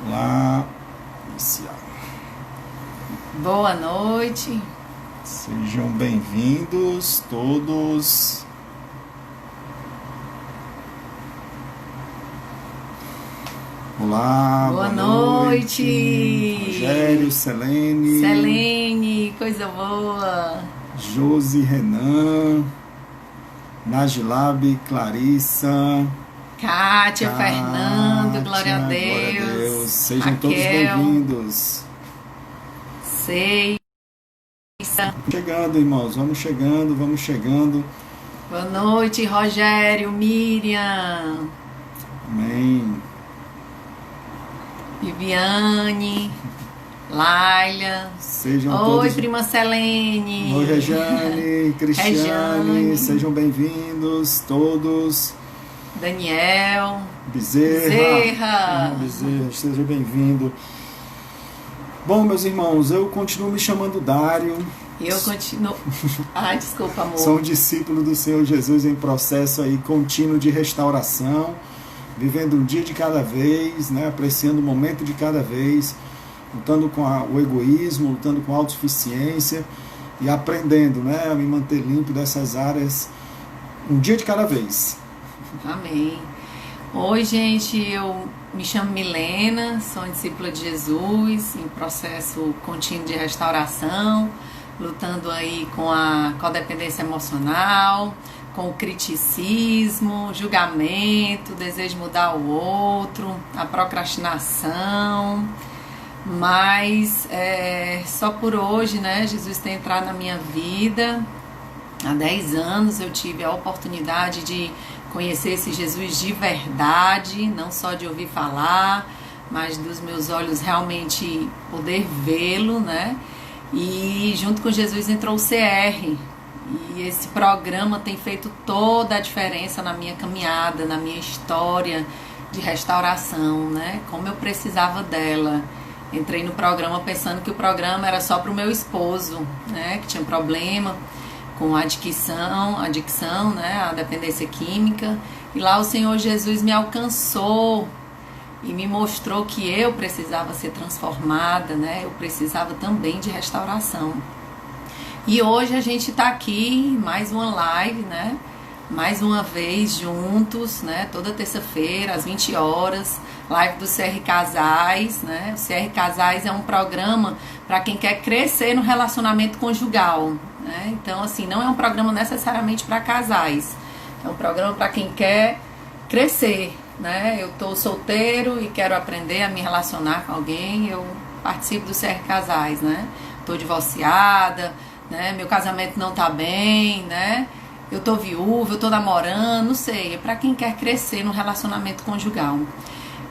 Lá, iniciar. Boa noite. Sejam bem-vindos todos. Olá, boa noite. Rogério, Selene. Selene, coisa boa. Josi, Renan, Najilab, Clarissa. Kátia, Fernando, glória a Deus. Glória a Deus. Sejam Raquel, todos bem-vindos. Sei. Chegando, irmãos, vamos chegando. Boa noite, Rogério, Miriam. Amém. Viviane, Laila. Sejam Oi, todos... prima Selene. Oi, Rejane, Cristiane, Rejane. Sejam bem-vindos todos. Daniel. Bezerra, seja bem-vindo. Bom, meus irmãos, eu continuo me chamando Dário. Eu continuo... Ai, desculpa, amor. Sou um discípulo do Senhor Jesus em processo aí contínuo de restauração, vivendo um dia de cada vez, né, apreciando o momento de cada vez, lutando com o egoísmo, lutando com a autossuficiência e aprendendo, né, a me manter limpo dessas áreas, um dia de cada vez. Amém. Oi, gente, eu me chamo Milena, sou discípula de Jesus, em processo contínuo de restauração, lutando aí com a codependência emocional, com o criticismo, julgamento, desejo de mudar o outro, a procrastinação. Mas só por hoje, né? Jesus tem entrado na minha vida. Há 10 anos eu tive a oportunidade de conhecer esse Jesus de verdade, não só de ouvir falar, mas dos meus olhos realmente poder vê-lo, né? E junto com Jesus entrou o CR, e esse programa tem feito toda a diferença na minha caminhada, na minha história de restauração, né? Como eu precisava dela. Entrei no programa pensando que o programa era só para o meu esposo, né? Que tinha problema com a adicção, né, a dependência química, e lá o Senhor Jesus me alcançou e me mostrou que eu precisava ser transformada, né, eu precisava também de restauração. E hoje a gente está aqui, mais uma live, né, mais uma vez juntos, né, toda terça-feira às 20 horas, live do CR Casais, né, o CR Casais é um programa para quem quer crescer no relacionamento conjugal. Então, assim, não é um programa necessariamente para casais, é um programa para quem quer crescer, né? Eu tô solteiro e quero aprender a me relacionar com alguém, eu participo do CR Casais, né? Tô divorciada, né? Meu casamento não tá bem, né? Eu tô viúva, eu tô namorando, não sei, é para quem quer crescer no relacionamento conjugal.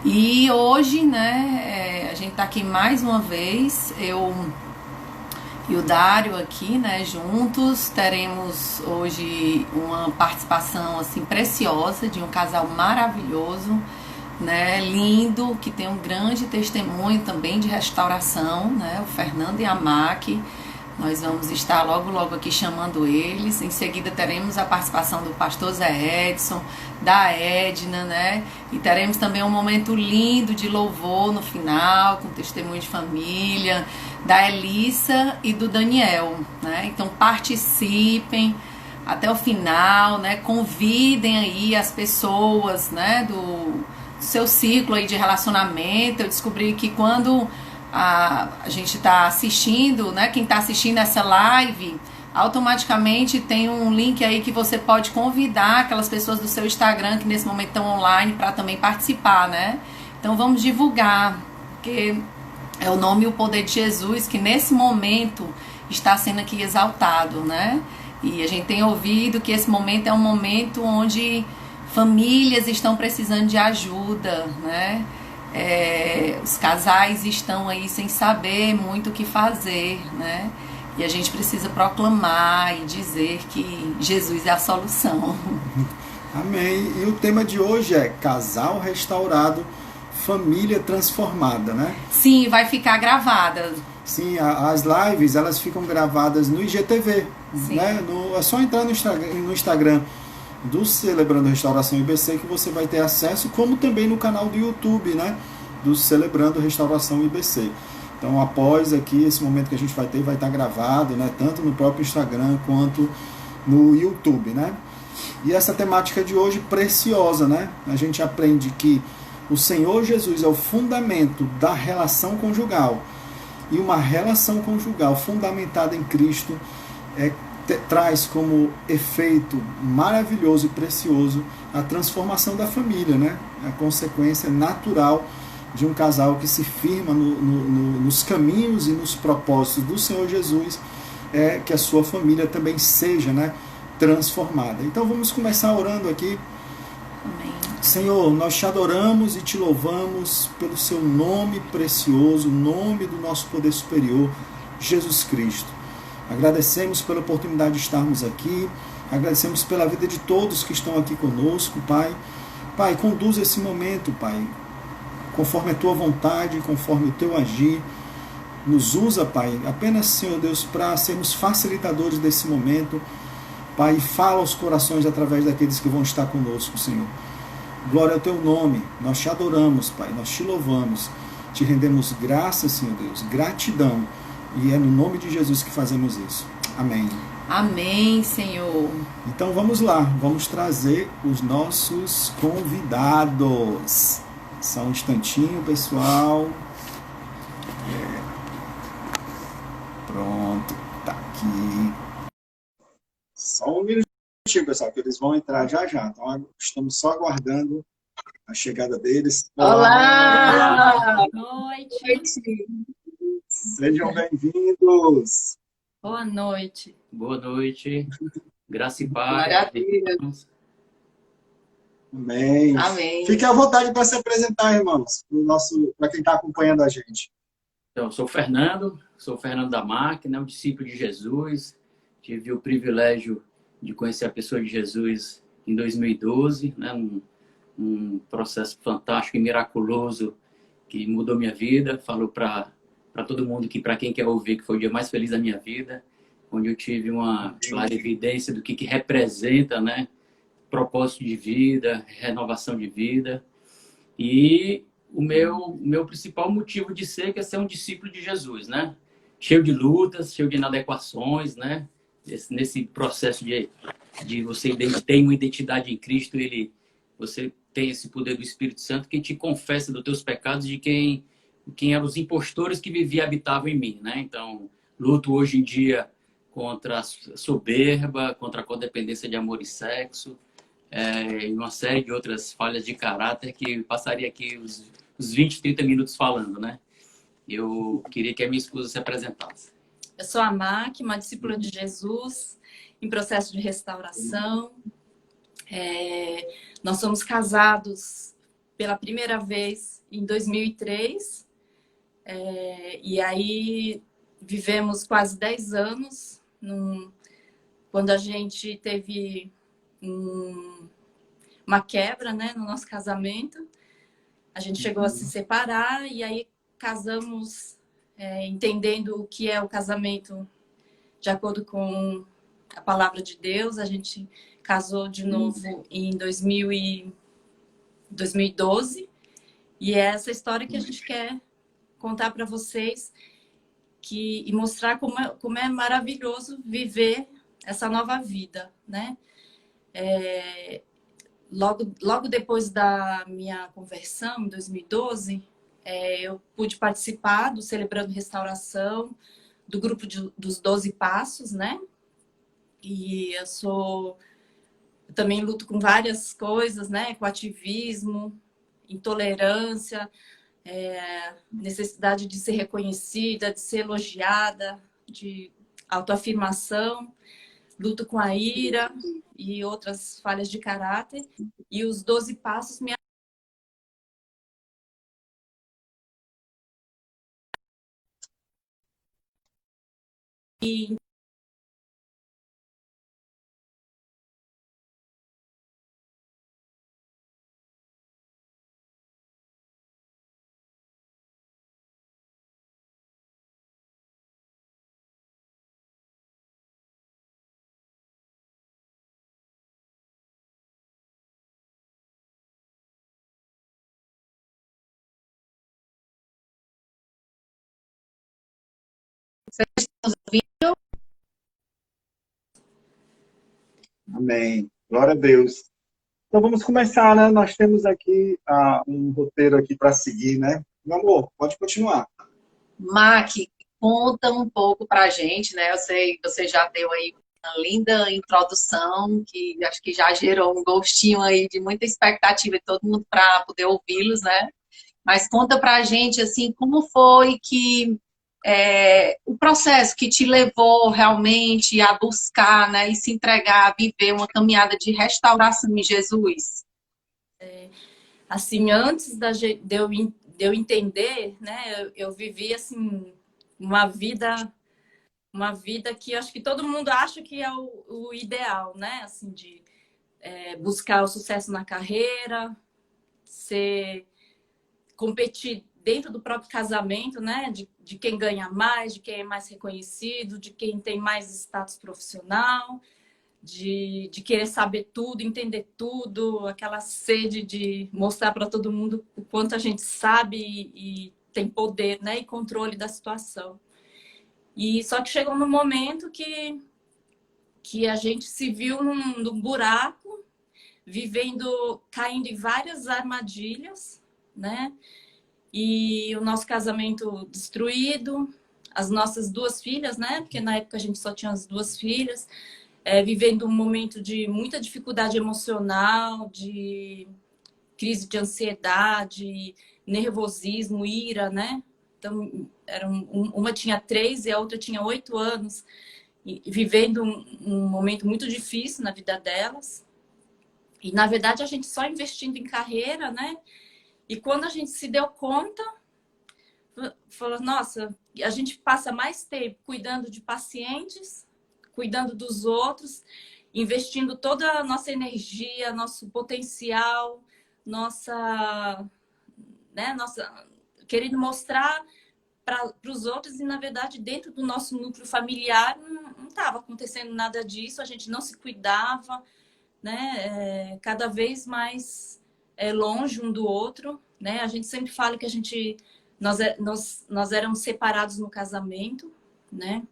E hoje, né, a gente tá aqui mais uma vez, eu e o Dário aqui, né, juntos, teremos hoje uma participação, assim, preciosa de um casal maravilhoso, né, lindo, que tem um grande testemunho também de restauração, né, o Fernando e a Mac. Nós vamos estar logo aqui chamando eles. Em seguida teremos a participação do pastor Zé Edson, da Edna, né? E teremos também um momento lindo de louvor no final, com testemunho de família, da Elissa e do Daniel, né? Então participem até o final, né? Convidem aí as pessoas, né? Do seu ciclo aí de relacionamento. Eu descobri que quando a gente está assistindo, né? Quem está assistindo essa live, automaticamente tem um link aí que você pode convidar aquelas pessoas do seu Instagram que nesse momento estão online para também participar, né? Então vamos divulgar, porque é o nome e o poder de Jesus que nesse momento está sendo aqui exaltado, né? E a gente tem ouvido que esse momento é um momento onde famílias estão precisando de ajuda, né? Os casais estão aí sem saber muito o que fazer, né? E a gente precisa proclamar e dizer que Jesus é a solução. Amém. E o tema de hoje é casal restaurado, família transformada, né? Sim, vai ficar gravada. Sim, as lives, elas ficam gravadas no IGTV, né? É só entrar no Instagram do Celebrando Restauração IBC que você vai ter acesso, como também no canal do YouTube, né? do Celebrando Restauração IBC. Então, após aqui, esse momento que a gente vai ter, vai estar gravado, né, tanto no próprio Instagram quanto no YouTube, né? E essa temática de hoje, preciosa, né? A gente aprende que o Senhor Jesus é o fundamento da relação conjugal. E uma relação conjugal fundamentada em Cristo traz como efeito maravilhoso e precioso a transformação da família, né? A consequência natural de um casal que se firma nos caminhos e nos propósitos do Senhor Jesus, é que a sua família também seja, né, transformada. Então vamos começar orando aqui. Amém. Senhor, nós te adoramos e te louvamos pelo seu nome precioso, nome do nosso poder superior, Jesus Cristo. Agradecemos pela oportunidade de estarmos aqui, agradecemos pela vida de todos que estão aqui conosco, Pai. Pai, conduz esse momento, Pai, conforme a tua vontade, conforme o teu agir. Nos usa, Pai, apenas, Senhor Deus, para sermos facilitadores desse momento. Pai, fala aos corações através daqueles que vão estar conosco, Senhor. Glória ao teu nome, nós te adoramos, Pai, nós te louvamos, te rendemos graças, Senhor Deus, gratidão, e é no nome de Jesus que fazemos isso. Amém. Amém, Senhor. Então vamos lá, vamos trazer os nossos convidados. Só um instantinho, pessoal. Pronto, tá aqui. Só um minutinho, pessoal, que eles vão entrar já já. Então, estamos só aguardando a chegada deles. Olá! Boa noite. Sejam bem-vindos. Boa noite. Boa noite. Graça e paz. Maravilha. Amém. Amém. Fique à vontade para se apresentar, irmãos, para quem está acompanhando a gente. Então, sou o Fernando da Máquina, um discípulo de Jesus. Tive o privilégio de conhecer a pessoa de Jesus em 2012, né? Um processo fantástico e miraculoso que mudou minha vida. Falo para todo mundo que, para quem quer ouvir, que foi o dia mais feliz da minha vida, onde eu tive uma clara evidência do que representa, né? Propósito de vida, renovação de vida. E o meu principal motivo de ser é ser um discípulo de Jesus, né? Cheio de lutas, cheio de inadequações, né? Nesse processo de você ter uma identidade em Cristo, você tem esse poder do Espírito Santo que te confessa dos teus pecados, de quem eram os impostores que viviam e habitavam em mim, né? Então, luto hoje em dia contra a soberba, contra a codependência de amor e sexo, e uma série de outras falhas de caráter que passaria aqui os 20, 30 minutos falando, né? Eu queria que a minha esposa se apresentasse. Eu sou a Mac, uma discípula de Jesus, em processo de restauração. Nós somos casados pela primeira vez em 2003. E aí vivemos quase 10 anos, quando a gente teve uma quebra, né, no nosso casamento. A gente chegou a se separar e aí casamos entendendo o que é o casamento de acordo com a palavra de Deus. A gente casou de novo em 2012 e é essa história que a gente quer contar para vocês e mostrar como é maravilhoso viver essa nova vida, né? Logo depois da minha conversão, em 2012, eu pude participar do Celebrando Restauração, do grupo dos 12 Passos, né? E eu também luto com várias coisas, né? Com ativismo, intolerância, necessidade de ser reconhecida, de ser elogiada, de autoafirmação. Luto com a ira e outras falhas de caráter. E os 12 passos me Amém. Glória a Deus. Então vamos começar, né? Nós temos aqui um roteiro aqui para seguir, né? Meu amor, pode continuar. Mac, conta um pouco pra gente, né? Eu sei que você já deu aí uma linda introdução, que acho que já gerou um gostinho aí de muita expectativa de todo mundo para poder ouvi-los, né? Mas conta pra gente, assim, como foi que o processo que te levou realmente a buscar, né, e se entregar, a viver uma caminhada de restauração em Jesus? Assim, antes de eu entender, né, eu vivi assim uma vida que eu acho que todo mundo acha que é o ideal, né? Assim, de buscar o sucesso na carreira, ser competir dentro do próprio casamento, né? De quem ganha mais, de quem é mais reconhecido, de quem tem mais status profissional, de querer saber tudo, entender tudo, aquela sede de mostrar para todo mundo o quanto a gente sabe e tem poder, né? E controle da situação. E só que chegou no momento que a gente se viu num buraco, caindo em várias armadilhas, né? E o nosso casamento destruído, as nossas duas filhas, né? Porque na época a gente só tinha as duas filhas, vivendo um momento de muita dificuldade emocional, de crise de ansiedade, nervosismo, ira, né? Então, uma tinha 3 e a outra tinha 8 anos, e vivendo um momento muito difícil na vida delas. E, na verdade, a gente só investindo em carreira, né? E quando a gente se deu conta, falou, nossa, a gente passa mais tempo cuidando de pacientes, cuidando dos outros, investindo toda a nossa energia, nosso potencial, nossa querendo mostrar para os outros e, na verdade, dentro do nosso núcleo familiar não estava acontecendo nada disso, a gente não se cuidava, né? Cada vez mais longe um do outro, né? A gente sempre fala que nós éramos separados no casamento, né?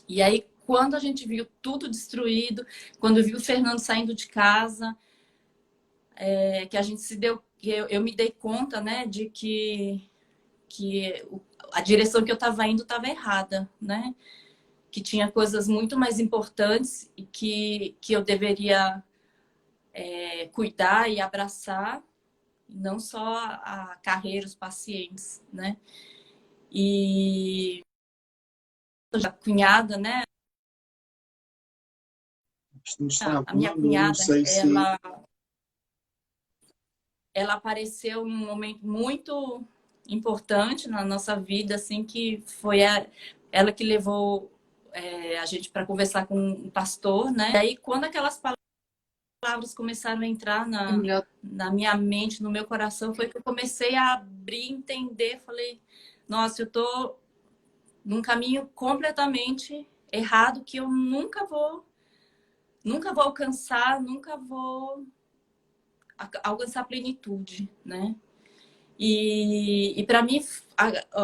E aí, quando a gente viu tudo destruído, quando viu o Fernando saindo de casa, que a gente eu me dei conta, né, de que a direção que eu estava indo estava errada, né? Que tinha coisas muito mais importantes e que eu deveria cuidar e abraçar, não só a carreira, os pacientes, né? E a cunhada, né? Estamos A minha travando, eu não cunhada, sei se... ela apareceu num momento muito importante na nossa vida, assim, que foi ela que levou a gente para conversar com o pastor, né? E aí, quando aquelas palavras começaram a entrar na minha mente, no meu coração, foi que eu comecei a abrir, entender, falei, nossa, eu tô num caminho completamente errado que eu nunca vou alcançar, nunca vou alcançar a plenitude, né? E para mim,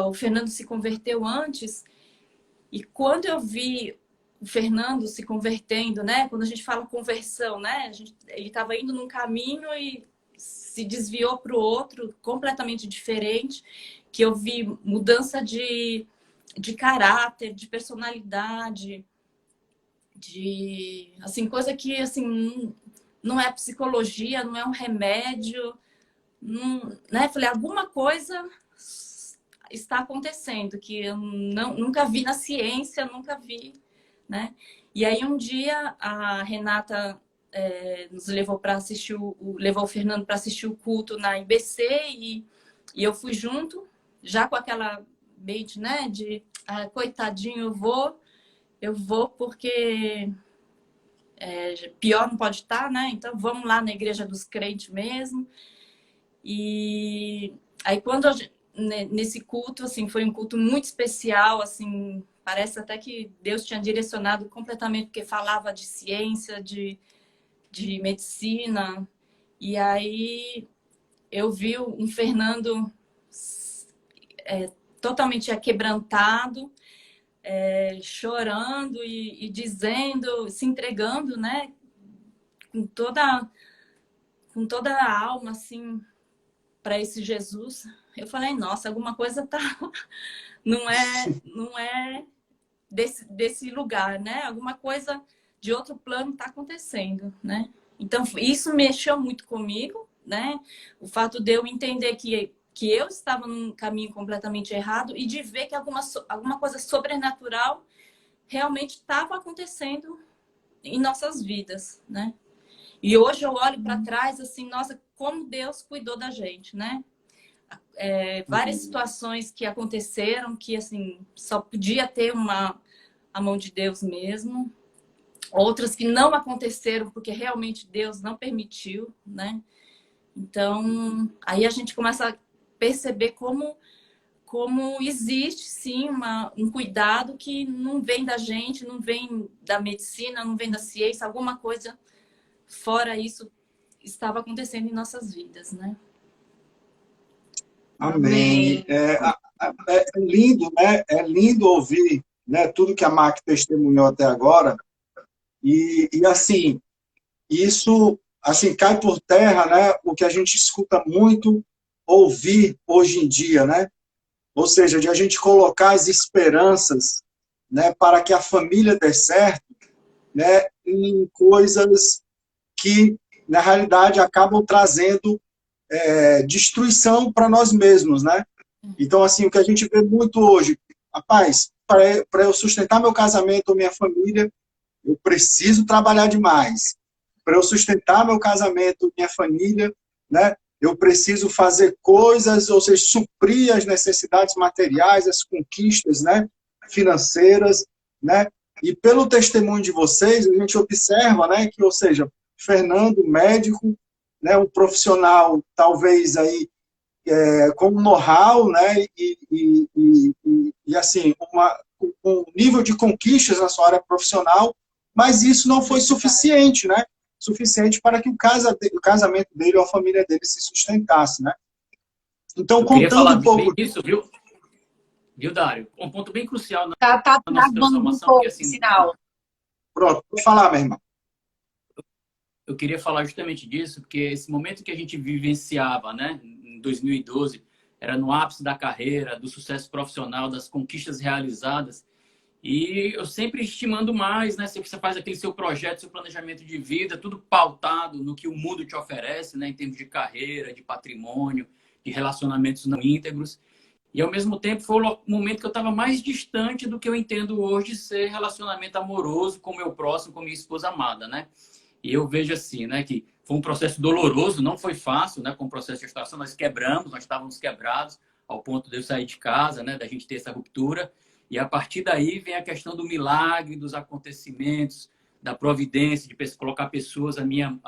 o Fernando se converteu antes, e quando eu vi o Fernando se convertendo, né? Quando a gente fala conversão, né? Ele estava indo num caminho e se desviou para o outro, completamente diferente, que eu vi mudança de caráter, de personalidade, de assim, coisa que assim não é psicologia, não é um remédio, não, né? Falei, alguma coisa está acontecendo que eu nunca vi na ciência, nunca vi, né? E aí um dia a Renata nos levou para assistir levou o Fernando para assistir o culto na IBC e eu fui junto, já com aquela mente, né, de coitadinho, eu vou porque pior não pode estar, né? Então vamos lá na igreja dos crentes mesmo. E aí quando nesse culto, assim, foi um culto muito especial, assim, parece até que Deus tinha direcionado completamente, porque falava de ciência, de medicina. E aí eu vi um Fernando totalmente quebrantado, chorando e dizendo, se entregando, né? Com toda a alma, assim, para esse Jesus. Eu falei, nossa, alguma coisa tá... não é desse lugar, né? Alguma coisa de outro plano está acontecendo, né? Então, isso mexeu muito comigo, né? O fato de eu entender que eu estava num caminho completamente errado e de ver que alguma coisa sobrenatural realmente estava acontecendo em nossas vidas, né? E hoje eu olho para trás, assim, nossa, como Deus cuidou da gente, né? Várias situações que aconteceram que, assim, só podia ter a mão de Deus mesmo. Outras que não aconteceram porque realmente Deus não permitiu, né? Então, aí a gente começa a perceber como existe, sim, um cuidado que não vem da gente, não vem da medicina, não vem da ciência, alguma coisa fora isso estava acontecendo em nossas vidas, né? Amém. É lindo, né? É lindo ouvir, né, tudo que a Mac testemunhou até agora. E assim, isso assim cai por terra, né? O que a gente escuta muito ouvir hoje em dia, né? Ou seja, de a gente colocar as esperanças, né, para que a família dê certo, né, em coisas que na realidade acabam trazendo destruição para nós mesmos, né? Então, assim, o que a gente vê muito hoje, rapaz, para eu sustentar meu casamento ou minha família, eu preciso trabalhar demais. Para eu sustentar meu casamento, minha família, né? Eu preciso fazer coisas, ou seja, suprir as necessidades materiais, as conquistas, né? Financeiras, né? E pelo testemunho de vocês, a gente observa, né? Que, ou seja, Fernando, médico, né? Um profissional, talvez aí com know-how, né? E assim, um nível de conquistas na sua área profissional, mas isso não foi suficiente, né? Suficiente para que o casamento dele ou a família dele se sustentasse, né? Então, Eu queria contando falar um pouco disso, viu, Dário? Um ponto bem crucial na Tá nossa travando um transformação, porque pouco o assim, sinal. Pronto, vou falar, minha irmã. eu queria falar justamente disso, porque esse momento que a gente vivenciava, né, em 2012, era no ápice da carreira, do sucesso profissional, das conquistas realizadas. E eu sempre estimando mais, né? Sempre você faz aquele seu projeto, seu planejamento de vida, tudo pautado no que o mundo te oferece, né? Em termos de carreira, de patrimônio, de relacionamentos não íntegros. E ao mesmo tempo foi o momento que eu estava mais distante do que eu entendo hoje ser relacionamento amoroso com o meu próximo, com minha esposa amada, né? E eu vejo assim, né? Que foi um processo doloroso, não foi fácil, né? Com o processo de gestação, nós quebramos, nós estávamos quebrados ao ponto de eu sair de casa, né? Da gente ter essa ruptura. E a partir daí vem a questão do milagre, dos acontecimentos, da providência, de colocar pessoas, a minha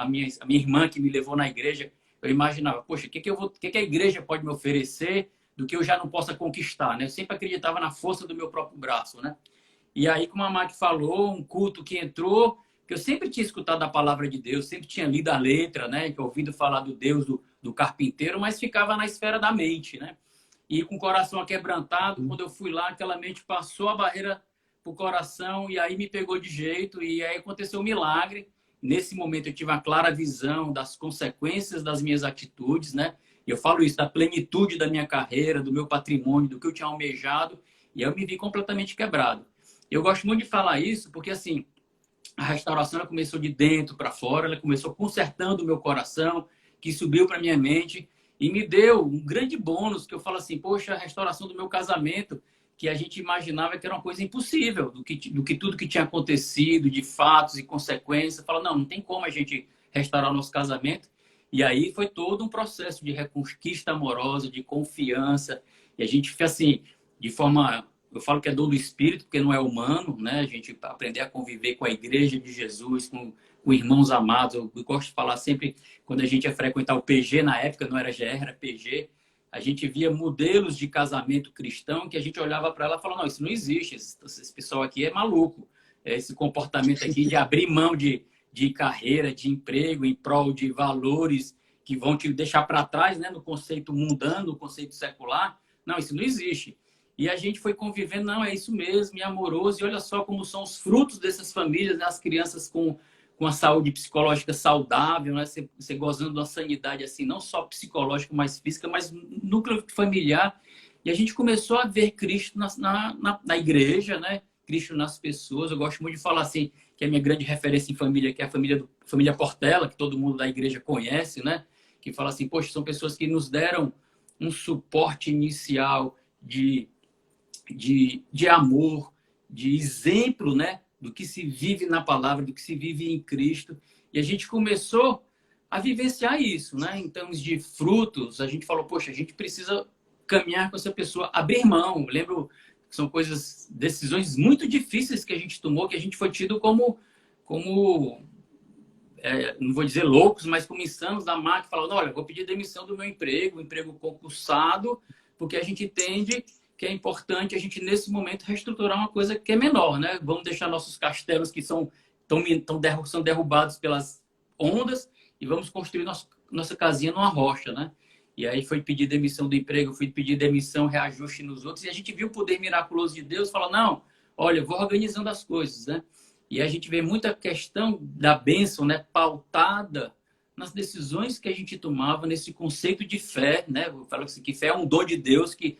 irmã que me levou na igreja. Eu imaginava, poxa, o que a igreja pode me oferecer do que eu já não possa conquistar, né? Eu sempre acreditava na força do meu próprio braço, né? E aí, como a Mac falou, um culto que entrou, que eu sempre tinha escutado a palavra de Deus, sempre tinha lido a letra, né? Ouvido falar do Deus do carpinteiro, mas ficava na esfera da mente, né? E com o coração aquebrantado, quando eu fui lá, aquela mente passou a barreira para o coração e aí me pegou de jeito e aí aconteceu um milagre. Nesse momento eu tive uma clara visão das consequências das minhas atitudes, né? E eu falo isso, da plenitude da minha carreira, do meu patrimônio, do que eu tinha almejado, e eu me vi completamente quebrado. Eu gosto muito de falar isso porque, assim, a restauração ela começou de dentro para fora, ela começou consertando o meu coração, que subiu para minha mente, e me deu um grande bônus, que eu falo assim, poxa, a restauração do meu casamento, que a gente imaginava que era uma coisa impossível, do que tudo que tinha acontecido, de fatos e consequências. Fala, não tem como a gente restaurar o nosso casamento. E aí foi todo um processo de reconquista amorosa, de confiança. E a gente fez assim, de forma... Eu falo que é dom do espírito, porque não é humano, né? A gente aprender a conviver com a igreja de Jesus, com irmãos amados. Eu gosto de falar sempre, quando a gente ia frequentar o PG, na época não era GR, era PG, a gente via modelos de casamento cristão que a gente olhava para ela e falava, não, isso não existe, esse pessoal aqui é maluco. Esse comportamento aqui de abrir mão de carreira, de emprego, em prol de valores que vão te deixar para trás, né? No conceito mundano, no conceito secular. Não, isso não existe. E a gente foi convivendo, não, é isso mesmo, e amoroso. E olha só como são os frutos dessas famílias, né? As crianças com a saúde psicológica saudável, né? Você gozando de uma sanidade assim, não só psicológica, mas física, mas núcleo familiar. E a gente começou a ver Cristo na igreja, né? Cristo nas pessoas. Eu gosto muito de falar assim, que é a minha grande referência em família, que é a família Portela, que todo mundo da igreja conhece, né? Que fala assim, poxa, são pessoas que nos deram um suporte inicial de amor, de exemplo, né? Do que se vive na palavra, do que se vive em Cristo. E a gente começou a vivenciar isso, né? Em termos de frutos, a gente falou, poxa, a gente precisa caminhar com essa pessoa, abrir mão. Eu lembro que são decisões muito difíceis que a gente tomou, que a gente foi tido como não vou dizer loucos, mas como insanos da máquina, falando, olha, vou pedir demissão do meu emprego, um emprego concursado, porque a gente entende que é importante a gente, nesse momento, reestruturar uma coisa que é menor, né? Vamos deixar nossos castelos que são derrubados pelas ondas e vamos construir nossa casinha numa rocha, né? E aí foi pedir demissão do emprego, fui pedir demissão, reajuste nos outros, e a gente viu o poder miraculoso de Deus, falar, não, olha, vou organizando as coisas, né? E a gente vê muita questão da bênção, né, pautada nas decisões que a gente tomava, nesse conceito de fé, né? Eu falo assim, que fé é um dom de Deus que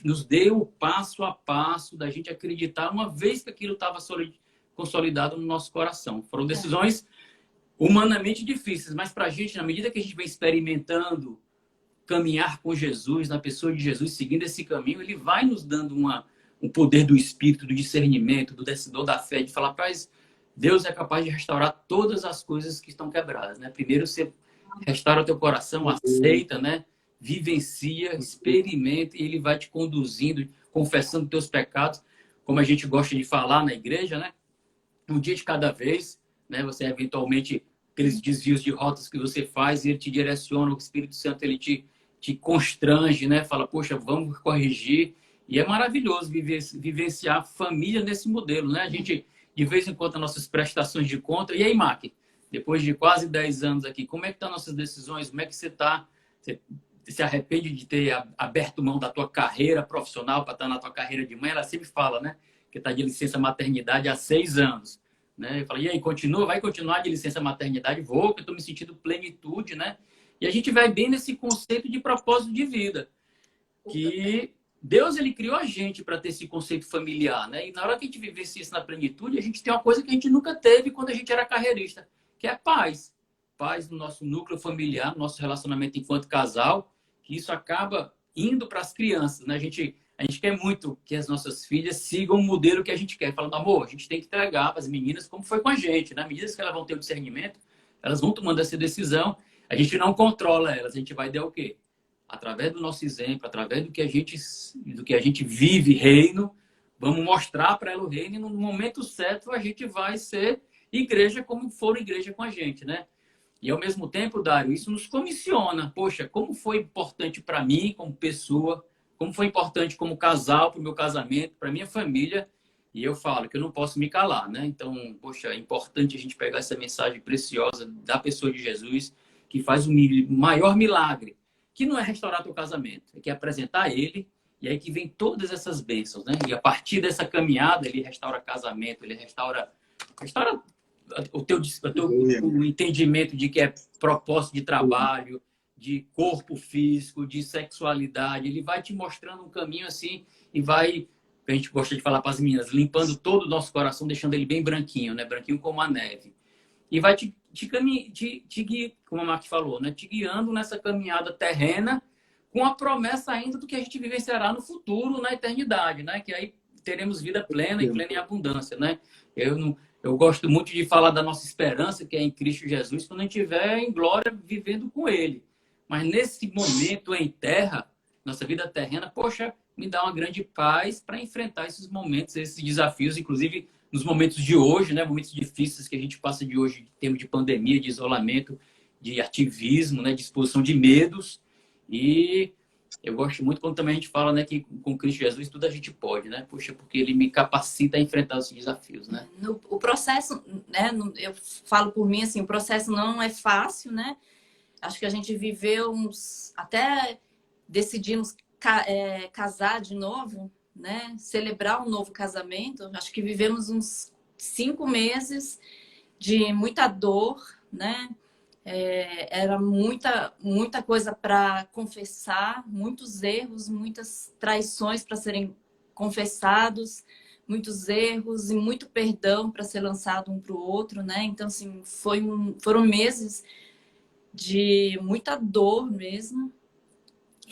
nos deu o passo a passo da gente acreditar uma vez que aquilo estava consolidado no nosso coração. Foram decisões humanamente difíceis, mas para a gente, na medida que a gente vem experimentando caminhar com Jesus, na pessoa de Jesus, seguindo esse caminho, ele vai nos dando um poder do Espírito, do discernimento, do decidor da fé, de falar, rapaz, Deus é capaz de restaurar todas as coisas que estão quebradas, né? Primeiro você restaura o teu coração, aceita, né? Vivencia, experimenta, e ele vai te conduzindo, confessando teus pecados, como a gente gosta de falar na igreja, né? Um dia de cada vez, né? Você eventualmente, aqueles desvios de rotas que você faz, ele te direciona, o Espírito Santo, ele te constrange, né? Fala, poxa, vamos corrigir. E é maravilhoso vivenciar a família nesse modelo, né? A gente, de vez em quando, nossas prestações de conta. E aí, Mac, depois de quase 10 anos aqui, como é que estão nossas decisões? Como é que você está? Você se arrepende de ter aberto mão da tua carreira profissional para estar na tua carreira de mãe? Ela sempre fala, né? Que está de licença maternidade há 6 anos. Né? Eu falo, e aí, vai continuar de licença maternidade? Vou, porque eu estou me sentindo plenitude, né? E a gente vai bem nesse conceito de propósito de vida. Que Deus, ele criou a gente para ter esse conceito familiar, né? E na hora que a gente vivencia isso na plenitude, a gente tem uma coisa que a gente nunca teve quando a gente era carreirista, que é paz. Paz no nosso núcleo familiar, no nosso relacionamento enquanto casal, que isso acaba indo para as crianças, né? A gente quer muito que as nossas filhas sigam o modelo que a gente quer. Falando, amor, a gente tem que entregar para as meninas como foi com a gente, né? À medida que elas vão ter o discernimento, elas vão tomando essa decisão. A gente não controla elas, a gente vai dar o quê? Através do nosso exemplo, através do que a gente vive reino, vamos mostrar para ela o reino, e no momento certo a gente vai ser igreja como for igreja com a gente, né? E ao mesmo tempo, Dário, isso nos comissiona. Poxa, como foi importante para mim como pessoa, como foi importante como casal, para o meu casamento, para minha família, e eu falo que eu não posso me calar, né? Então, poxa, é importante a gente pegar essa mensagem preciosa da pessoa de Jesus, que faz o maior milagre, que não é restaurar teu casamento, é que é apresentar ele, e aí que vem todas essas bênçãos, né? E a partir dessa caminhada, ele restaura casamento, ele restaura o entendimento de que é propósito de trabalho, de corpo físico, de sexualidade. Ele vai te mostrando um caminho assim e vai, a gente gosta de falar para as meninas, limpando todo o nosso coração, deixando ele bem branquinho, né? Branquinho como a neve. E vai como a Mark falou, né? Te guiando nessa caminhada terrena, com a promessa ainda do que a gente vivenciará no futuro, na eternidade, né? Que aí teremos vida plena e plena em abundância, né? Eu gosto muito de falar da nossa esperança, que é em Cristo Jesus, quando a gente estiver em glória vivendo com Ele. Mas nesse momento em terra, nossa vida terrena, poxa, me dá uma grande paz para enfrentar esses momentos, esses desafios, inclusive nos momentos de hoje, né? Momentos difíceis que a gente passa de hoje, em termos de pandemia, de isolamento, de ativismo, né? De exposição de medos. E eu gosto muito quando também a gente fala, né, que com Cristo Jesus tudo a gente pode, né? Poxa, porque ele me capacita a enfrentar os desafios, né? O processo, né? Eu falo por mim, assim, o processo não é fácil, né? Acho que a gente viveu até decidimos casar de novo, né, celebrar um novo casamento. Acho que vivemos uns 5 meses de muita dor, né? Era muita coisa para confessar, muitos erros, muitas traições para serem confessados, muitos erros e muito perdão para ser lançado um para o outro, né? Então, assim, foram meses de muita dor mesmo.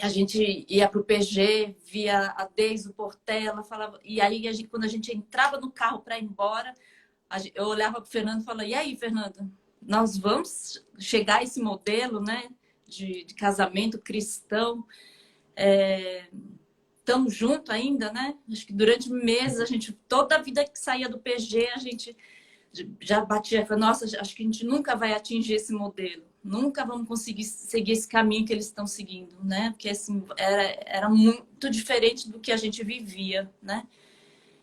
A gente ia para o PG, via a Deise, o Portela, falava, e aí quando a gente entrava no carro para ir embora, eu olhava para o Fernando e falava, e aí, Fernando, nós vamos chegar a esse modelo, né, de casamento cristão? Estamos juntos ainda, né? Acho que durante meses, toda a vida que saía do PG, a gente já batia, falava, nossa, acho que a gente nunca vai atingir esse modelo. Nunca vamos conseguir seguir esse caminho que eles estão seguindo, né? Porque assim, era muito diferente do que a gente vivia, né?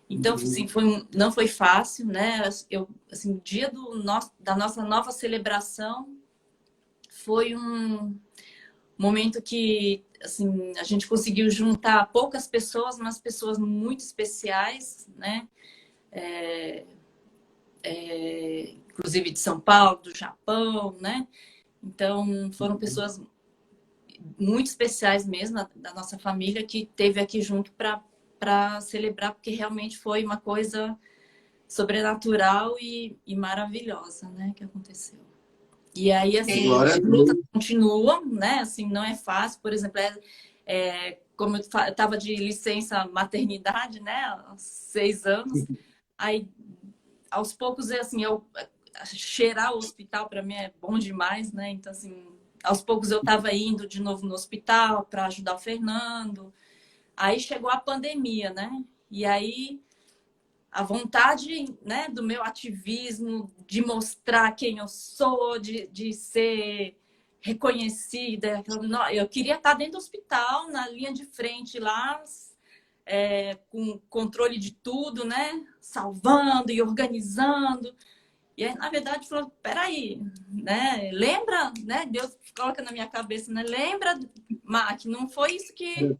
Então, assim, não foi fácil, né? O dia da nossa nova celebração foi um momento que, assim, a gente conseguiu juntar poucas pessoas, mas pessoas muito especiais, né? Inclusive de São Paulo, do Japão, né? Então, foram pessoas muito especiais mesmo da nossa família que esteve aqui junto para celebrar, porque realmente foi uma coisa sobrenatural e maravilhosa, né, que aconteceu. E aí, assim, as lutas continuam, né? Assim, não é fácil. Por exemplo, como eu estava de licença maternidade, né, há 6 anos, aí, aos poucos, assim, cheirar o hospital para mim é bom demais, né? Então, assim, aos poucos eu estava indo de novo no hospital para ajudar o Fernando. Aí chegou a pandemia, né? E aí a vontade, né, do meu ativismo, de mostrar quem eu sou, de ser reconhecida. Eu queria estar dentro do hospital, na linha de frente lá, com controle de tudo, né? Salvando e organizando. E aí, na verdade, falou, peraí, né? Lembra, né? Deus coloca na minha cabeça, né? Lembra, Mac, não foi isso que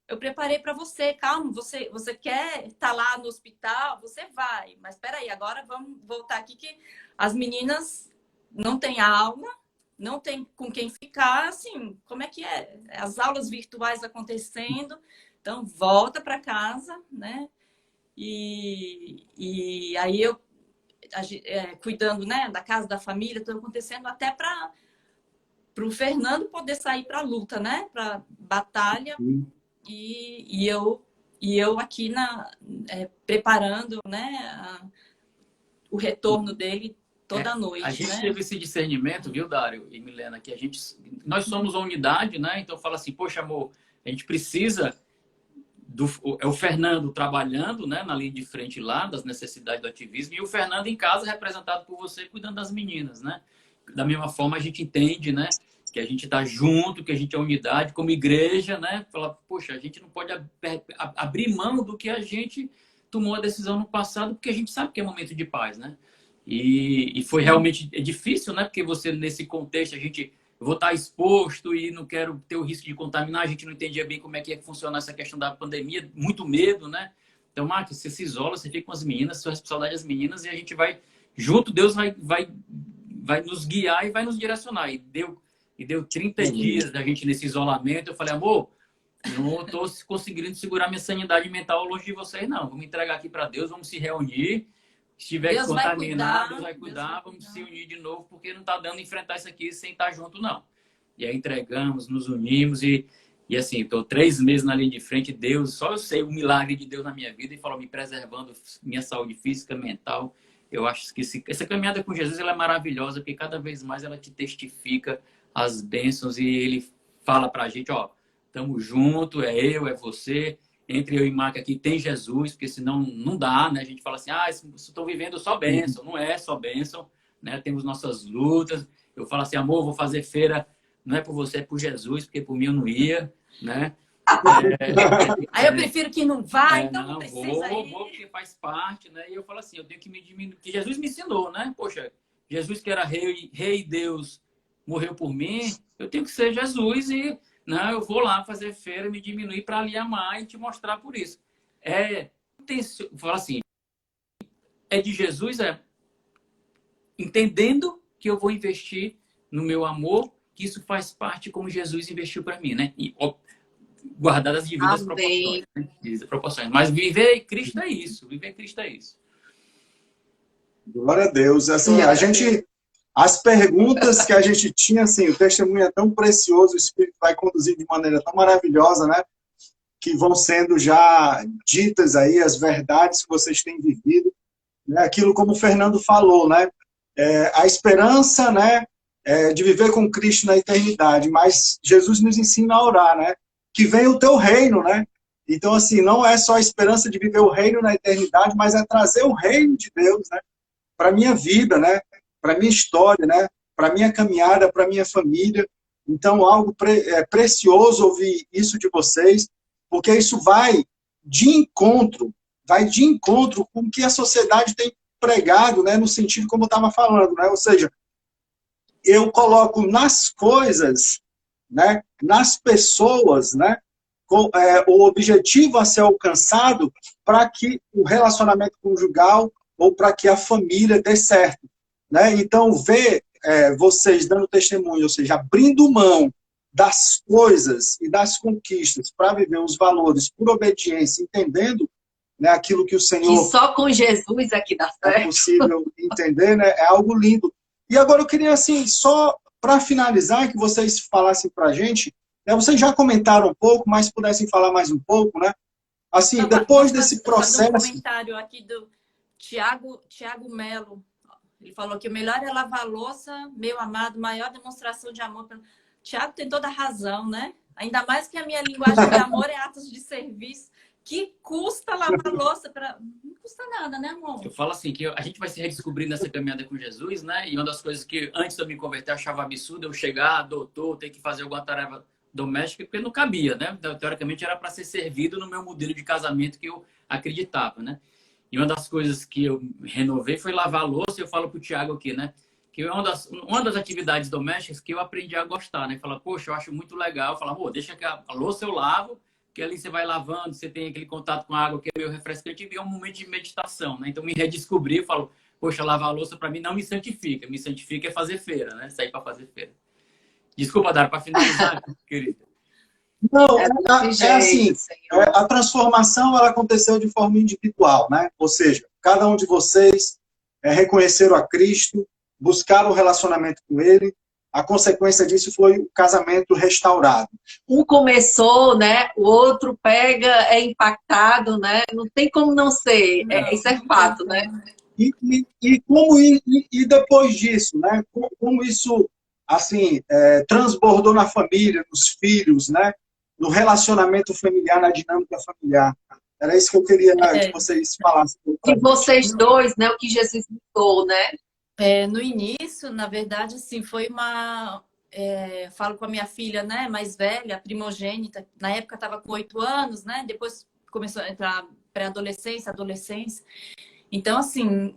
eu preparei para você. Calma, você quer estar lá no hospital, você vai. Mas peraí, agora vamos voltar aqui que as meninas não têm alma, não tem com quem ficar, assim, como é que é? As aulas virtuais acontecendo, então volta para casa, né? E aí eu cuidando, né, da casa, da família, tudo acontecendo até para o Fernando poder sair para a luta, né, para batalha, e eu aqui preparando, né, o retorno dele toda noite. A gente, né? teve esse discernimento, viu, Dário e Milena, que nós somos uma unidade, né? Então fala assim, poxa, amor, a gente precisa é o Fernando trabalhando, né, na linha de frente lá, das necessidades do ativismo, e o Fernando em casa representado por você, cuidando das meninas, né? Da mesma forma, a gente entende, né, que a gente está junto, que a gente é unidade, como igreja, né? Falar, poxa, a gente não pode abrir mão do que a gente tomou a decisão no passado, porque a gente sabe que é momento de paz, né? E foi realmente difícil, né? Porque você, nesse contexto, eu vou estar exposto e não quero ter o risco de contaminar. A gente não entendia bem como é que ia funcionar essa questão da pandemia, muito medo, né? Então, Marcos, você se isola, você fica com as meninas, sua responsabilidade das meninas, e a gente vai, junto, Deus vai nos guiar e vai nos direcionar. E deu 30 dias da gente nesse isolamento. Eu falei, amor, não estou conseguindo segurar minha sanidade mental longe de vocês, não. Vamos entregar aqui para Deus, vamos se reunir. Se tiver que contaminar, Deus vai cuidar, vamos se unir de novo, porque não está dando enfrentar isso aqui sem estar junto, não. E aí entregamos, nos unimos e assim, estou 3 meses na linha de frente. Deus, só eu sei o milagre de Deus na minha vida e falou, me preservando minha saúde física, mental. Eu acho que essa caminhada com Jesus ela é maravilhosa, porque cada vez mais ela te testifica as bênçãos e ele fala pra gente, ó, estamos juntos, é eu, é você. Entre eu e Marca aqui tem Jesus, porque senão não dá, né? A gente fala assim, estou vivendo só bênção. Não é só bênção, né? Temos nossas lutas. Eu falo assim, amor, vou fazer feira, não é por você, é por Jesus, porque por mim eu não ia, né? Aí eu prefiro que não vá, então não precisa ir. Vou, porque faz parte, né? E eu falo assim, eu tenho que me diminuir, porque Jesus me ensinou, né? Poxa, Jesus que era rei Deus, morreu por mim, eu tenho que ser Jesus e... Não, eu vou lá fazer feira, me diminuir para ali amar e te mostrar por isso. Fala assim, é de Jesus, entendendo que eu vou investir no meu amor, que isso faz parte como Jesus investiu para mim, né? E, guardar as devidas Amém. proporções, né? Devidas proporções. Mas viver Cristo é isso. Viver Cristo é isso. Glória a Deus. Assim, Glória a Deus. as perguntas que a gente tinha, assim, o testemunho é tão precioso, o Espírito vai conduzir de maneira tão maravilhosa, né? Que vão sendo já ditas aí as verdades que vocês têm vivido, né? Aquilo como o Fernando falou, né? A esperança, né? De viver com Cristo na eternidade, mas Jesus nos ensina a orar, né? Que venha o teu reino, né? Então, assim, não é só a esperança de viver o reino na eternidade, mas é trazer o reino de Deus, né? Para minha vida, né? Para minha história, né? Para minha caminhada, para minha família. Então, algo precioso ouvir isso de vocês, porque isso vai de encontro com o que a sociedade tem pregado, né? No sentido como eu estava falando, né? Ou seja, eu coloco nas coisas, né? Nas pessoas, né? O objetivo a ser alcançado para que o relacionamento conjugal ou para que a família dê certo, né? Então, ver vocês dando testemunho, ou seja, abrindo mão das coisas e das conquistas para viver os valores por obediência, entendendo, né, aquilo que o Senhor... Que só com Jesus aqui dá certo. É possível entender, né? É algo lindo. E agora eu queria, assim, só para finalizar, que vocês falassem para a gente, né, vocês já comentaram um pouco, mas pudessem falar mais um pouco, né? Assim, depois desse processo... Um comentário aqui do Tiago Melo. Ele falou que o melhor é lavar a louça, meu amado, maior demonstração de amor. Tiago tem toda a razão, né? Ainda mais que a minha linguagem de amor é atos de serviço. Que custa lavar louça para... Não custa nada, né, amor? Eu falo assim, que a gente vai se redescobrir nessa caminhada com Jesus, né? E uma das coisas que antes de eu me converter eu achava absurdo, eu chegar, doutor, ter que fazer alguma tarefa doméstica, porque não cabia, né? Teoricamente era para ser servido no meu modelo de casamento que eu acreditava, né? E uma das coisas que eu renovei foi lavar a louça, e eu falo pro Tiago aqui, né? Que é uma das atividades domésticas que eu aprendi a gostar, né? Fala, poxa, eu acho muito legal. Fala, amor, deixa que a louça eu lavo, que ali você vai lavando, você tem aquele contato com a água que é meio refrescante e é um momento de meditação, né? Então me redescobri e falo, poxa, lavar a louça para mim não me santifica é fazer feira, né? Sair para fazer feira. Desculpa, Dara, para finalizar, querida. Não, assim, a transformação ela aconteceu de forma individual, né? Ou seja, cada um de vocês reconheceram a Cristo, buscaram o relacionamento com Ele, a consequência disso foi o casamento restaurado. Um começou, né? O outro pega, é impactado, né? Não tem como não ser. Isso é fato, né? E depois disso, né? Como isso, assim, transbordou na família, nos filhos, né? No relacionamento familiar, na dinâmica familiar. Era isso que eu queria que vocês falassem. De vocês dois, né? O que Jesus mudou, né? No início, na verdade, assim, foi uma... falo com a minha filha, né, mais velha, primogênita, na época estava com 8 anos, né, depois começou a entrar pré-adolescência, adolescência. Então, assim,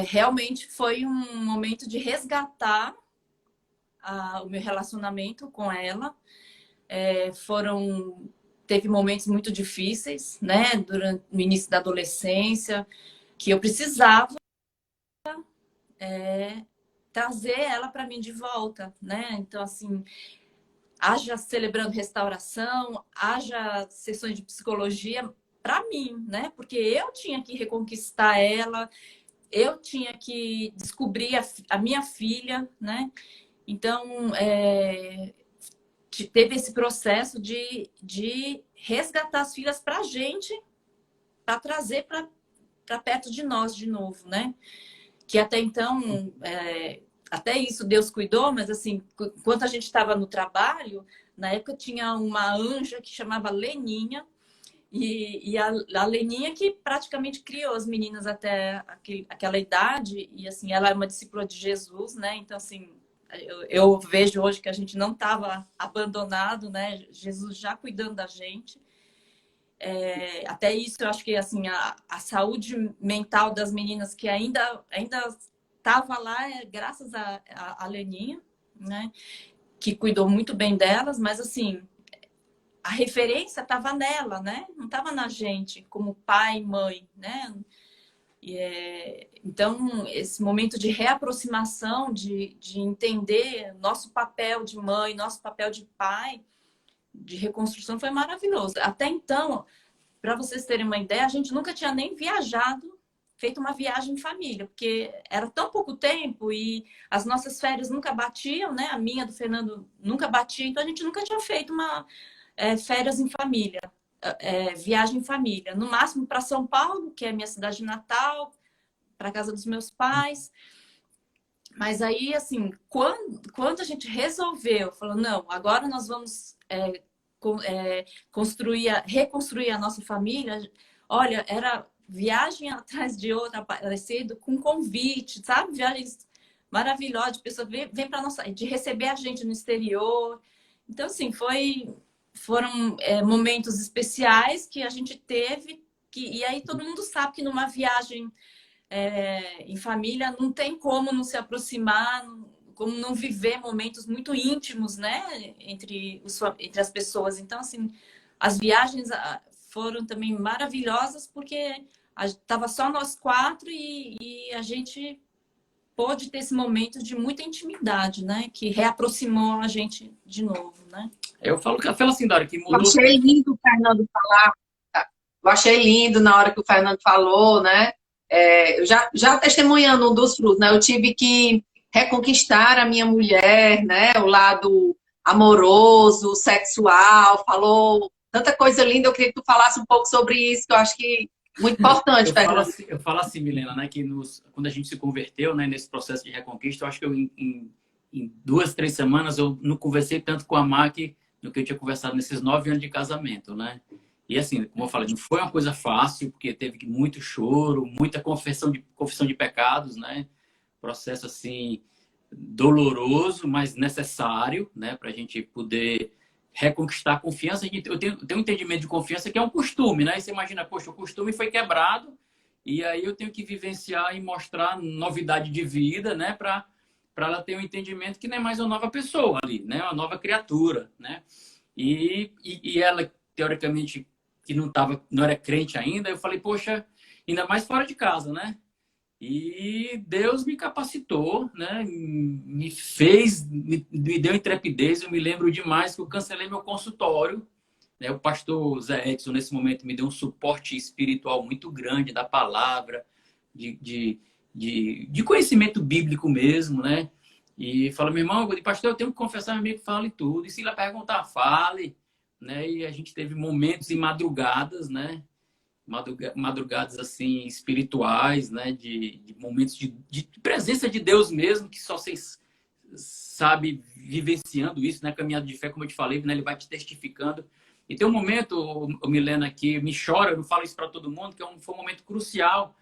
realmente foi um momento de resgatar o meu relacionamento com ela. Teve momentos muito difíceis, né, durante o início da adolescência, que eu precisava trazer ela para mim de volta, né? Então, assim, haja celebrando restauração, haja sessões de psicologia para mim, né? Porque eu tinha que reconquistar ela, eu tinha que descobrir a minha filha, né? Então, teve esse processo de resgatar as filhas para a gente, para trazer para perto de nós de novo, né? Que até então, até isso Deus cuidou, mas assim, enquanto a gente estava no trabalho, na época tinha uma anja que chamava Leninha, e a Leninha que praticamente criou as meninas até aquela idade, e assim, ela é uma discípula de Jesus, né? Então, assim, eu vejo hoje que a gente não estava abandonado, né? Jesus já cuidando da gente. Até isso, eu acho que assim, a saúde mental das meninas que ainda estava lá, graças a Leninha, né? Que cuidou muito bem delas, mas assim, a referência estava nela, né? Não estava na gente, como pai, mãe, né? Então, esse momento de reaproximação, de entender nosso papel de mãe, nosso papel de pai, de reconstrução, foi maravilhoso. Até então, para vocês terem uma ideia, a gente nunca tinha nem viajado, feito uma viagem em família, porque era tão pouco tempo e as nossas férias nunca batiam, né? A minha, do Fernando, nunca batia, então a gente nunca tinha feito uma férias em família, viagem em família. No máximo para São Paulo, que é a minha cidade natal, para casa dos meus pais. Mas aí, assim, quando a gente resolveu, falou, não, agora nós vamos reconstruir a nossa família. Olha, era viagem atrás de outra, aparecido com convite, sabe? Viagens maravilhosas, de pessoas vem para nossa, de receber a gente no exterior. Então, assim, foram momentos especiais que a gente teve, e aí todo mundo sabe que numa viagem em família não tem como não se aproximar, como não viver momentos muito íntimos, né, entre as pessoas. Então, assim, as viagens foram também maravilhosas porque estava só nós quatro e a gente pôde ter esse momento de muita intimidade, né, que reaproximou a gente de novo, né? Eu falo assim, Dora, que Eu mudou. achei lindo o Fernando falar. Eu achei lindo na hora que o Fernando falou, né? Eu já testemunhando um dos frutos, né? Eu tive que reconquistar a minha mulher, né? O lado amoroso, sexual, falou tanta coisa linda. Eu queria que tu falasse um pouco sobre isso, que eu acho que é muito importante, Fernando. Eu falo assim, Milena, né? Que quando a gente se converteu, né? Nesse processo de reconquista, eu acho que em 2, 3 semanas eu não conversei tanto com a Maqui do que eu tinha conversado nesses 9 anos de casamento, né? E assim, como eu falei, não foi uma coisa fácil, porque teve muito choro, muita confissão de pecados, né? Processo, assim, doloroso, mas necessário, né? Para a gente poder reconquistar a confiança. Eu tenho um entendimento de confiança que é um costume, né? E você imagina, poxa, o costume foi quebrado e aí eu tenho que vivenciar e mostrar novidade de vida, né? Para ela ter um entendimento que não é mais uma nova pessoa ali, né? Uma nova criatura, né? E ela, teoricamente, que não era crente ainda, eu falei, poxa, ainda mais fora de casa, né? E Deus me capacitou, né? Me deu intrepidez. Eu me lembro demais que eu cancelei meu consultório, né? O pastor Zé Edson, nesse momento, me deu um suporte espiritual muito grande da palavra, de conhecimento bíblico mesmo, né? E falou, meu irmão, pastor, eu tenho que confessar, meu amigo, fale tudo. E se ele perguntar, fale. Né? E a gente teve momentos e madrugadas, né? Madrugadas assim espirituais, né? De momentos de presença de Deus mesmo, que só vocês sabe vivenciando isso, né? Caminhada de fé, como eu te falei, né? Ele vai te testificando. E tem um momento, Milena, que me chora, eu não falo isso para todo mundo, que foi um momento crucial,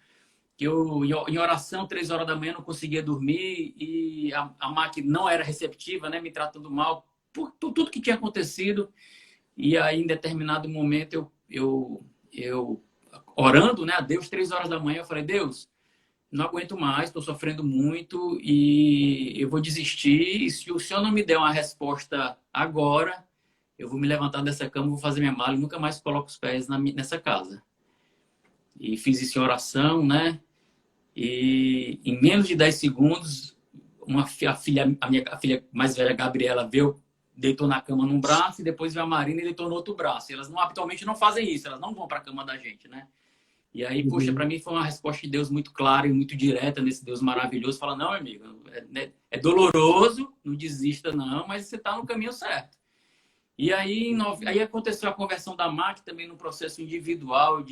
que eu, em oração, 3 horas da manhã, não conseguia dormir e a máquina não era receptiva, né? Me tratando mal por tudo que tinha acontecido. E aí, em determinado momento, eu orando, né, a Deus, 3 horas da manhã, eu falei, Deus, não aguento mais, estou sofrendo muito e eu vou desistir. E se o Senhor não me der uma resposta agora, eu vou me levantar dessa cama, vou fazer minha mala e nunca mais coloco os pés nessa casa. E fiz isso em oração, né? E em menos de 10 segundos, a minha filha mais velha, Gabriela, deitou na cama num braço e depois veio a Marina e deitou no outro braço. E elas habitualmente não fazem isso, elas não vão para a cama da gente, né? E aí, poxa, para mim foi uma resposta de Deus muito clara e muito direta nesse Deus maravilhoso. Fala, não, amigo, é doloroso, não desista não, mas você está no caminho certo. E aí, aí aconteceu a conversão da Maqui também no processo individual,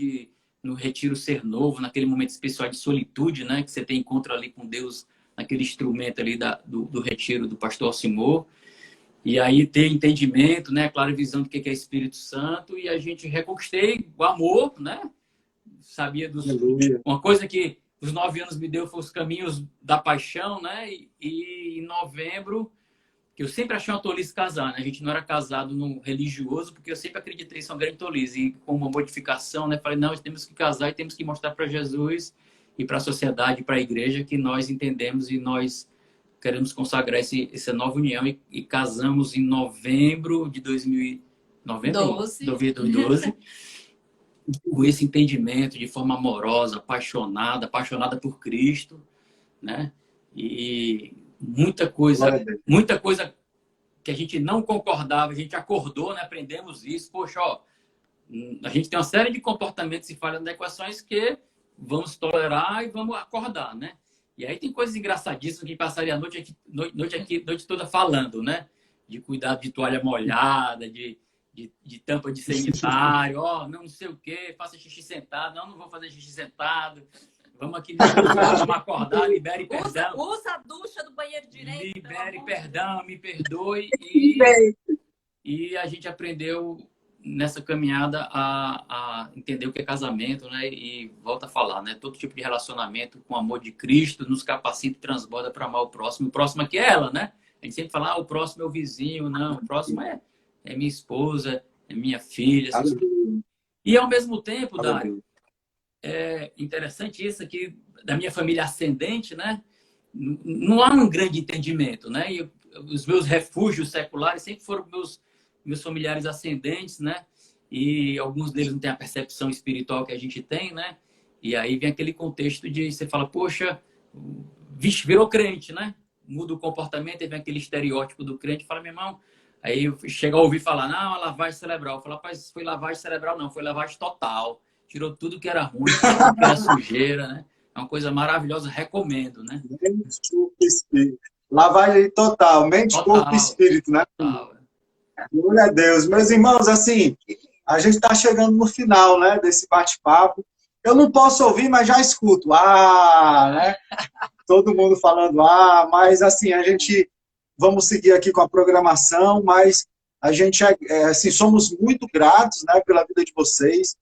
no retiro Ser Novo, naquele momento especial de solitude, né? Que você tem encontro ali com Deus, naquele instrumento ali do retiro do pastor Alcimor. E aí ter entendimento, né? Clara visão do que é Espírito Santo. E a gente reconquistei o amor, né? Sabia uma coisa que os 9 anos me deu foi os caminhos da paixão, né? E em novembro, que eu sempre achei uma tolice casar, né? A gente não era casado no religioso, porque eu sempre acreditei em uma grande tolice. E com uma modificação, né? Falei, não, temos que casar e temos que mostrar para Jesus e para a sociedade, para a igreja, que nós entendemos e nós queremos consagrar essa nova união e casamos em novembro de 2000 90, 2012, com esse entendimento de forma amorosa, apaixonada por Cristo, né? E muita coisa que a gente não concordava, a gente acordou, né? Aprendemos isso. Poxa, ó, a gente tem uma série de comportamentos e falhas adequações que vamos tolerar e vamos acordar, né? E aí tem coisas engraçadíssimas que passaria a noite toda falando, né? De cuidado de toalha molhada, de tampa de sanitário, ó, não sei o quê, faça xixi sentado, não vou fazer xixi sentado, vamos aqui, vamos acordar, libere perdão. Usa a ducha do banheiro direito. Libere perdão, me perdoe. E a gente aprendeu nessa caminhada a entender o que é casamento, né? E volta a falar, né? Todo tipo de relacionamento com o amor de Cristo nos capacita e transborda para amar o próximo. O próximo aqui é ela, né? A gente sempre fala, o próximo é o vizinho. Não, o próximo é minha esposa, é minha filha. E ao mesmo tempo, Dário, é interessante isso aqui, da minha família ascendente, né? Não há um grande entendimento, né? E os meus refúgios seculares sempre foram meus familiares ascendentes, né? E alguns deles não têm a percepção espiritual que a gente tem, né? E aí vem aquele contexto de você fala, poxa, vixe, virou crente, né? Muda o comportamento, e vem aquele estereótipo do crente, fala, meu irmão, aí chega a ouvir falar, não, a lavagem cerebral. Fala, rapaz, foi lavagem cerebral, não, foi lavagem total. Tirou tudo que era ruim, tudo que era sujeira, né? É uma coisa maravilhosa, recomendo, né? Mente, corpo e espírito. Lavagem total, mente, corpo e espírito, né? Total. Glória a Deus. Meus irmãos, assim, a gente está chegando no final, né, desse bate-papo. Eu não posso ouvir, mas já escuto. Né? Todo mundo falando mas assim, a gente vamos seguir aqui com a programação, mas a gente assim, somos muito gratos, né, pela vida de vocês,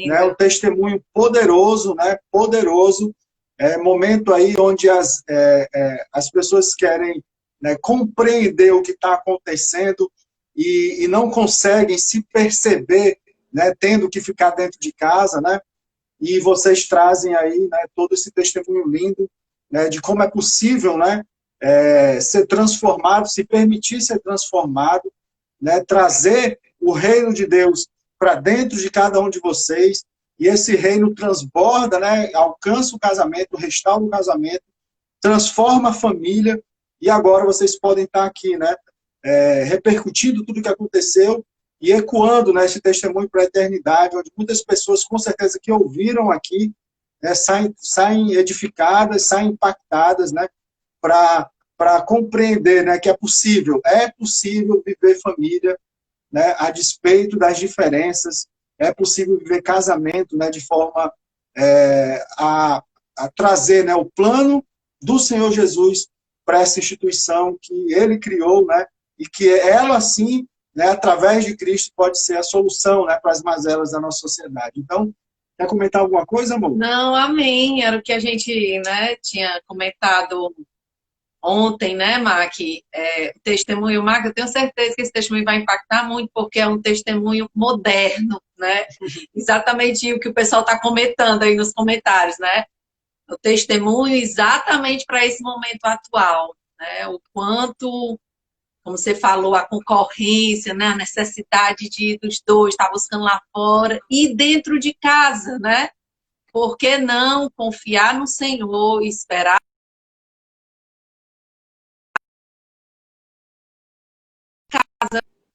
né, um testemunho poderoso, né, poderoso, momento aí onde as pessoas querem, né, compreender o que está acontecendo e não conseguem se perceber, né, tendo que ficar dentro de casa, né, e vocês trazem aí, né, todo esse testemunho lindo, né, de como é possível, né, ser transformado, se permitir ser transformado, né, trazer o reino de Deus para dentro de cada um de vocês, e esse reino transborda, né, alcança o casamento, restaura o casamento, transforma a família, e agora vocês podem estar aqui, né, repercutindo tudo o que aconteceu e ecoando, né, esse testemunho para a eternidade, onde muitas pessoas, com certeza, que ouviram aqui, né, saem edificadas, saem impactadas, né, para compreender, né, que é possível viver família, né, a despeito das diferenças, é possível viver casamento, né, de forma a trazer, né, o plano do Senhor Jesus para essa instituição que Ele criou, né, e que ela, sim, né, através de Cristo, pode ser a solução, né, para as mazelas da nossa sociedade. Então, quer comentar alguma coisa, amor? Não, amém. Era o que a gente, né, tinha comentado ontem, né, Mac? O testemunho, Mac, eu tenho certeza que esse testemunho vai impactar muito, porque é um testemunho moderno, né? Exatamente o que o pessoal está comentando aí nos comentários, né? O testemunho exatamente para esse momento atual, né? O quanto, como você falou, a concorrência, né? A necessidade dos dois estar buscando lá fora e dentro de casa, né? Por que não confiar no Senhor e esperar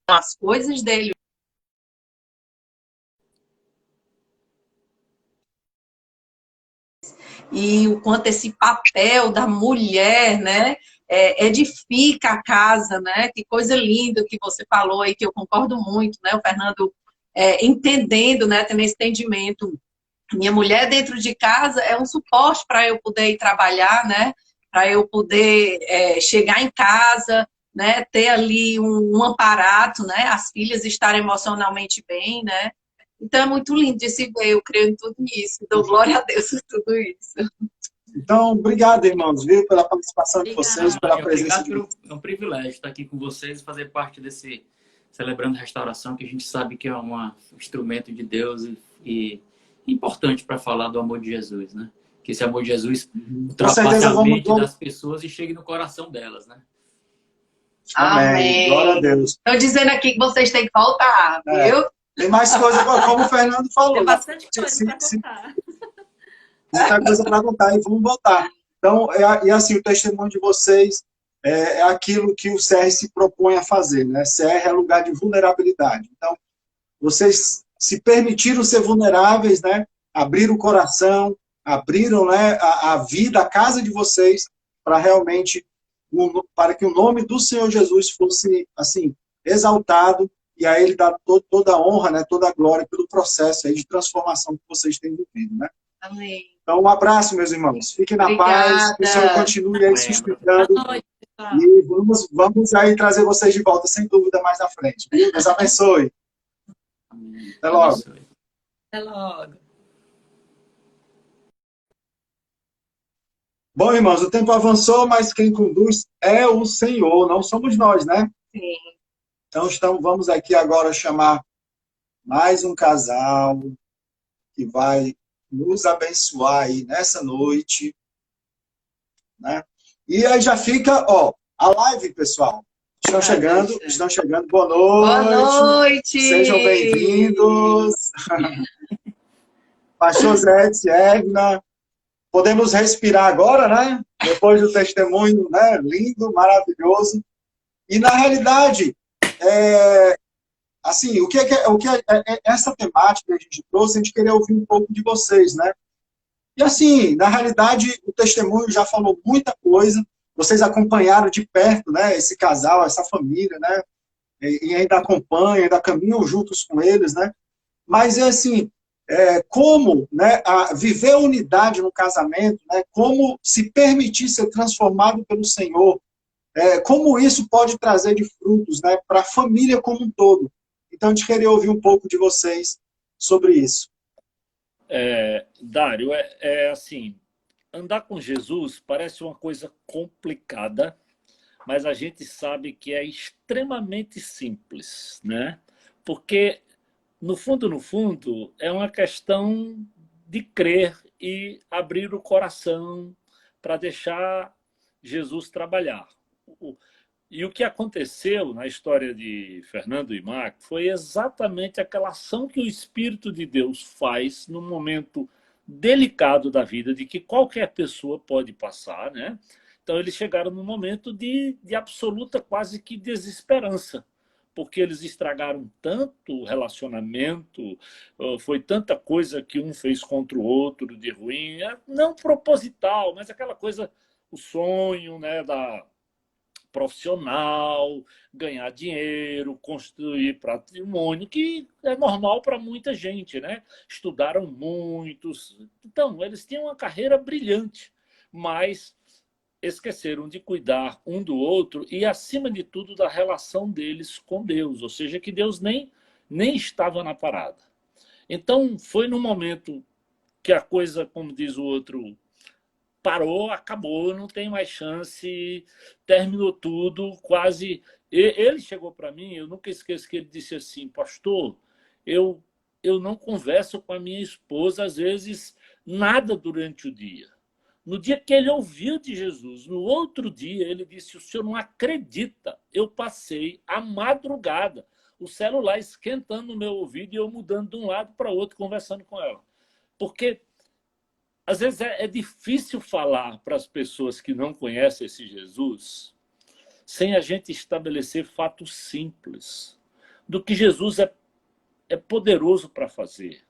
as coisas dele? E o quanto esse papel da mulher, né, edifica a casa, né? Que coisa linda que você falou aí, que eu concordo muito, né? O Fernando entendendo, né, tendo esse entendimento. Minha mulher dentro de casa é um suporte para eu poder ir trabalhar, né? Para eu poder chegar em casa, né? Ter ali um aparato, né? As filhas estarem emocionalmente bem, né? Então é muito lindo de se ver, eu creio em tudo isso. Dou glória a Deus por tudo isso. Então, obrigado, irmãos, viu, pela participação de vocês, pela presença. Obrigado, é um privilégio estar aqui com vocês e fazer parte desse Celebrando a Restauração, que a gente sabe que é um instrumento de Deus e importante para falar do amor de Jesus, né? Que esse amor de Jesus ultrapasse a mente das pessoas e chegue no coração delas, né? Amém. Glória a Deus. Estou dizendo aqui que vocês têm que voltar, É. viu? Tem mais coisa, como o Fernando falou. Tem bastante Se- coisa se- para se- contar. Muita coisa para contar e vamos voltar. Então, e assim, o testemunho de vocês é aquilo que o CR se propõe a fazer, né? CR é lugar de vulnerabilidade. Então, vocês se permitiram ser vulneráveis, né? Abriram o coração, abriram, né, a vida, a casa de vocês, para realmente, para que o nome do Senhor Jesus fosse, assim, exaltado, e a Ele dar toda a honra, né, toda a glória pelo processo aí de transformação que vocês têm vivido, né? Amém. Então, um abraço, meus irmãos. Fiquem na paz, que o Senhor continue aí se explicando. Boa noite, pessoal. E vamos aí trazer vocês de volta, sem dúvida, mais na frente. Deus abençoe. Até logo. Até logo. Bom, irmãos, o tempo avançou, mas quem conduz é o Senhor, não somos nós, né? Sim. Então, vamos aqui agora chamar mais um casal que vai nos abençoar aí nessa noite, né? E aí já fica, ó, a live, pessoal. Estão chegando. Boa noite. Boa noite. Sejam bem-vindos. Pastor Zé, Edna. Podemos respirar agora, né? Depois do testemunho, né? Lindo, maravilhoso. E, na realidade, assim, o que é essa temática que a gente trouxe, a gente queria ouvir um pouco de vocês, né? E, assim, na realidade, o testemunho já falou muita coisa. Vocês acompanharam de perto, né? Esse casal, essa família, né? E ainda acompanham, ainda caminham juntos com eles, né? Mas, é assim, como, né, viver a unidade no casamento, né, como se permitir ser transformado pelo Senhor, como isso pode trazer de frutos, né, para a família como um todo. Então, a gente queria ouvir um pouco de vocês sobre isso. Dário, assim, andar com Jesus parece uma coisa complicada, mas a gente sabe que é extremamente simples, né? Porque no fundo, é uma questão de crer e abrir o coração para deixar Jesus trabalhar. E o que aconteceu na história de Fernando e Marco foi exatamente aquela ação que o Espírito de Deus faz num momento delicado da vida, de que qualquer pessoa pode passar, né? Então, eles chegaram num momento de absoluta quase que desesperança, porque eles estragaram tanto o relacionamento, foi tanta coisa que um fez contra o outro de ruim, não proposital, mas aquela coisa, o sonho, né, da profissional, ganhar dinheiro, construir patrimônio, que é normal para muita gente, né? Estudaram muitos, então eles tinham uma carreira brilhante, mas esqueceram de cuidar um do outro e, acima de tudo, da relação deles com Deus, ou seja, que Deus nem estava na parada. Então, foi num momento que a coisa, como diz o outro, parou, acabou, não tem mais chance, terminou tudo, quase... Ele chegou para mim, eu nunca esqueço que ele disse assim, pastor, eu não converso com a minha esposa, às vezes, nada durante o dia. No dia que ele ouviu de Jesus, no outro dia, ele disse, o senhor não acredita, eu passei a madrugada, o celular esquentando no meu ouvido e eu mudando de um lado para o outro, conversando com ela. Porque, às vezes, é difícil falar para as pessoas que não conhecem esse Jesus sem a gente estabelecer fatos simples do que Jesus é poderoso para fazer.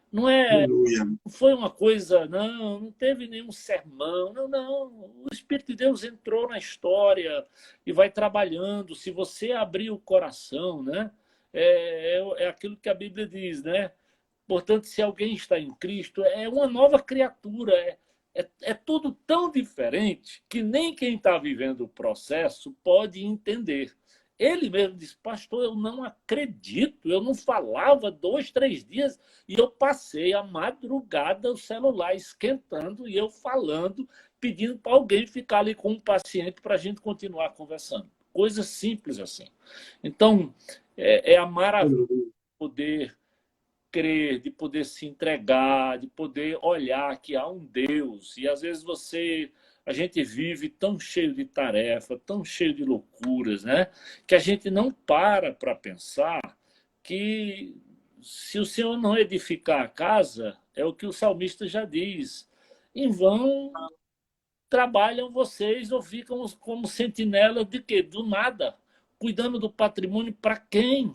Não foi uma coisa, não teve nenhum sermão, não. O Espírito de Deus entrou na história e vai trabalhando. Se você abrir o coração, né? É aquilo que a Bíblia diz, né? Portanto, se alguém está em Cristo, é uma nova criatura, é tudo tão diferente que nem quem está vivendo o processo pode entender. Ele mesmo disse, pastor, eu não acredito, eu não falava 2, 3 dias e eu passei a madrugada o celular esquentando e eu falando, pedindo para alguém ficar ali com um paciente para a gente continuar conversando. Coisa simples assim. Então, é a maravilha de poder crer, de poder se entregar, de poder olhar que há um Deus. E às vezes você a gente vive tão cheio de tarefa, tão cheio de loucuras, né? Que a gente não para pensar que se o Senhor não edificar a casa, é o que o salmista já diz, em vão trabalham vocês ou ficam como sentinelas de quê? Do nada, cuidando do patrimônio para quem?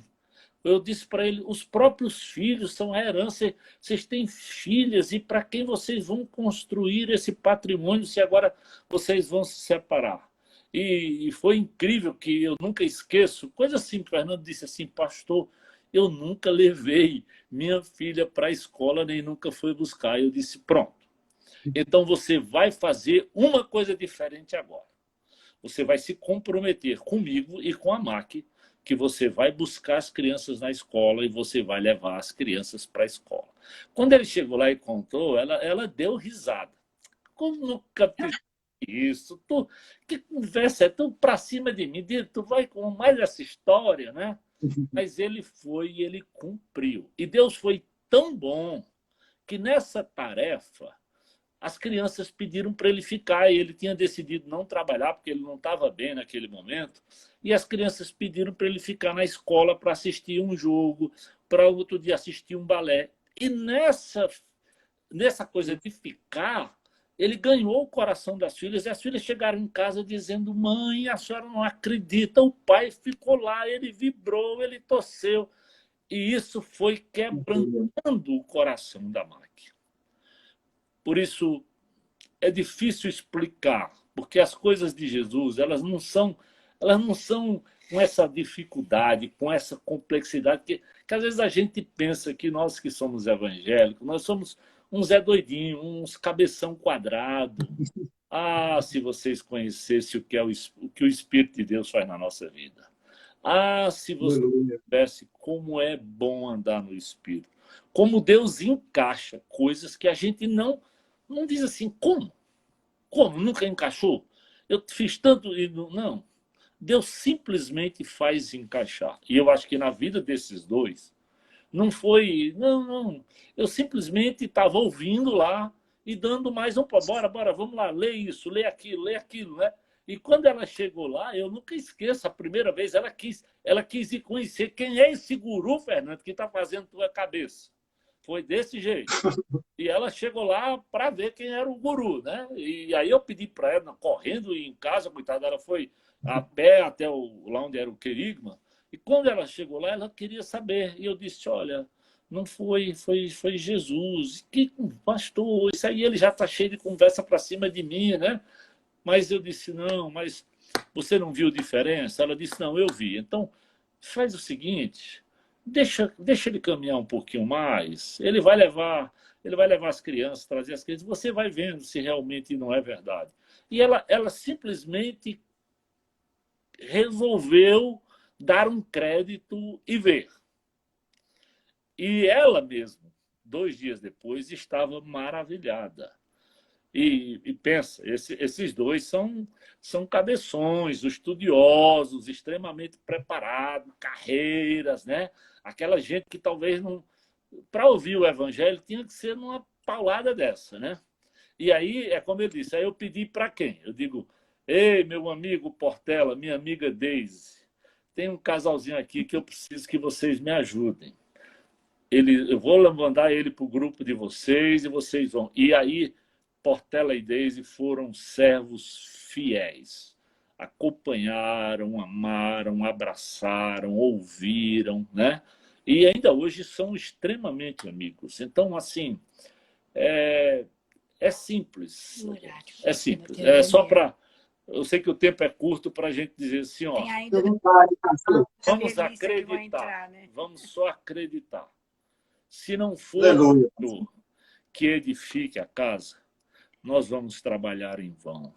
Eu disse para ele, os próprios filhos são a herança. Vocês têm filhas e para quem vocês vão construir esse patrimônio se agora vocês vão se separar? E foi incrível que eu nunca esqueço, coisa assim, o Fernando disse assim, pastor, eu nunca levei minha filha para a escola, nem nunca fui buscar. Eu disse, pronto. Então você vai fazer uma coisa diferente agora. Você vai se comprometer comigo e com a MAC, que você vai buscar as crianças na escola e você vai levar as crianças para a escola. Quando ele chegou lá e contou, ela deu risada. Como nunca fiz isso? Que conversa é tão para cima de mim? Tu vai com mais essa história, né? Mas ele foi e ele cumpriu. E Deus foi tão bom que nessa tarefa as crianças pediram para ele ficar e ele tinha decidido não trabalhar porque ele não estava bem naquele momento. E as crianças pediram para ele ficar na escola para assistir um jogo, para outro dia assistir um balé. E nessa coisa de ficar, ele ganhou o coração das filhas. E as filhas chegaram em casa dizendo, mãe, a senhora não acredita, o pai ficou lá, ele vibrou, ele torceu. E isso foi quebrantando o coração da máquina. Por isso, é difícil explicar, porque as coisas de Jesus, elas não são com essa dificuldade, com essa complexidade, que às vezes a gente pensa que nós que somos evangélicos, nós somos uns Zé Doidinho, uns cabeção quadrado. Ah, se vocês conhecessem o que o Espírito de Deus faz na nossa vida. Ah, se vocês soubessem como é bom andar no Espírito. Como Deus encaixa coisas que a gente não diz assim, como? Como? Nunca encaixou? Eu fiz tanto e não. Deus simplesmente faz encaixar. E eu acho que na vida desses dois, não foi... Não. Eu simplesmente estava ouvindo lá e dando mais um... Bora, vamos lá, lê isso, lê aquilo, né? E quando ela chegou lá, eu nunca esqueço, a primeira vez ela quis ir conhecer quem é esse guru, Fernando, que está fazendo tua cabeça. Foi desse jeito. E ela chegou lá para ver quem era o guru, né? E aí eu pedi para ela, correndo em casa, coitada, ela foi a pé até lá onde era o querigma. E quando ela chegou lá, ela queria saber. E eu disse, olha, não foi Jesus. Que pastor, isso aí ele já está cheio de conversa para cima de mim, né? Mas eu disse, não, mas você não viu diferença? Ela disse, não, eu vi. Então, faz o seguinte... Deixa ele caminhar um pouquinho mais, ele vai levar as crianças, trazer as crianças, você vai vendo se realmente não é verdade. E ela simplesmente resolveu dar um crédito e ver. E ela mesma, 2 dias depois, estava maravilhada. E pensa, esses dois são cabeções, estudiosos, extremamente preparados, carreiras, né? Aquela gente que talvez não... Para ouvir o evangelho tinha que ser numa paulada dessa, né? E aí, é como eu disse, aí eu pedi para quem? Eu digo, ei, meu amigo Portela, minha amiga Deise, tem um casalzinho aqui que eu preciso que vocês me ajudem. Eu vou mandar ele para o grupo de vocês e vocês vão. E aí, Portela e Deise foram servos fiéis. Acompanharam, amaram, abraçaram, ouviram, né? E ainda hoje são extremamente amigos. Então, assim, é simples. É simples. É só para... Eu sei que o tempo é curto para a gente dizer assim, ó, vamos acreditar, vamos só acreditar. Se não for o que edifique a casa, nós vamos trabalhar em vão.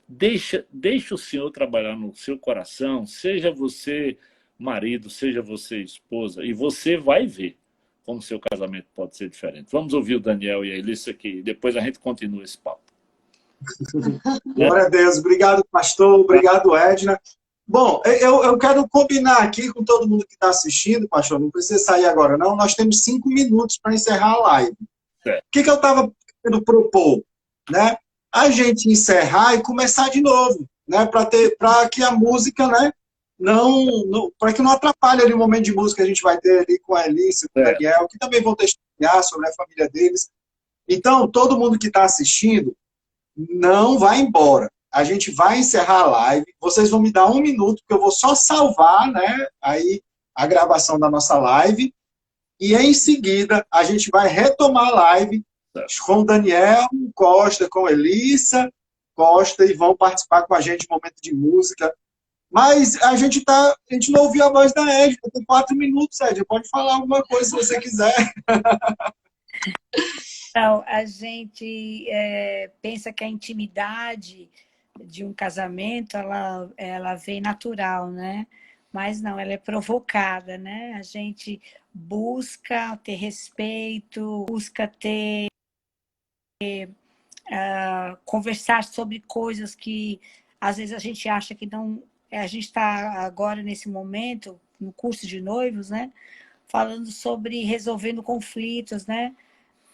Deixa o Senhor trabalhar no seu coração, seja você marido, seja você esposa, e você vai ver como seu casamento pode ser diferente. Vamos ouvir o Daniel e a Elissa aqui, depois a gente continua esse papo. Glória a Deus. Obrigado, pastor. Obrigado, Edna. Bom, eu quero combinar aqui com todo mundo que está assistindo, pastor, não precisa sair agora não, nós temos 5 minutos para encerrar a live. O que eu estava querendo propor? Né? a gente encerrar e começar de novo, né? Para que a música, né? Para que não atrapalhe ali o momento de música que a gente vai ter ali com a Elícia, com o Daniel, que também vão testemunhar sobre a família deles. Então, todo mundo que está assistindo, não vai embora. A gente vai encerrar a live. Vocês vão me dar 1 minuto, porque eu vou só salvar, né, aí a gravação da nossa live. E em seguida, a gente vai retomar a live com o Daniel Costa, com a Elissa Costa, e vão participar com a gente no momento de música. Mas a gente não ouviu a voz da Edna. Tem 4 minutos, Edna. Pode falar alguma coisa se você quiser. Então, a gente pensa que a intimidade de um casamento, ela vem natural, né? Mas não, ela é provocada, né? A gente busca ter respeito, busca conversar sobre coisas que às vezes a gente acha que não... A gente está agora nesse momento, no curso de noivos, né? Falando sobre resolvendo conflitos, né?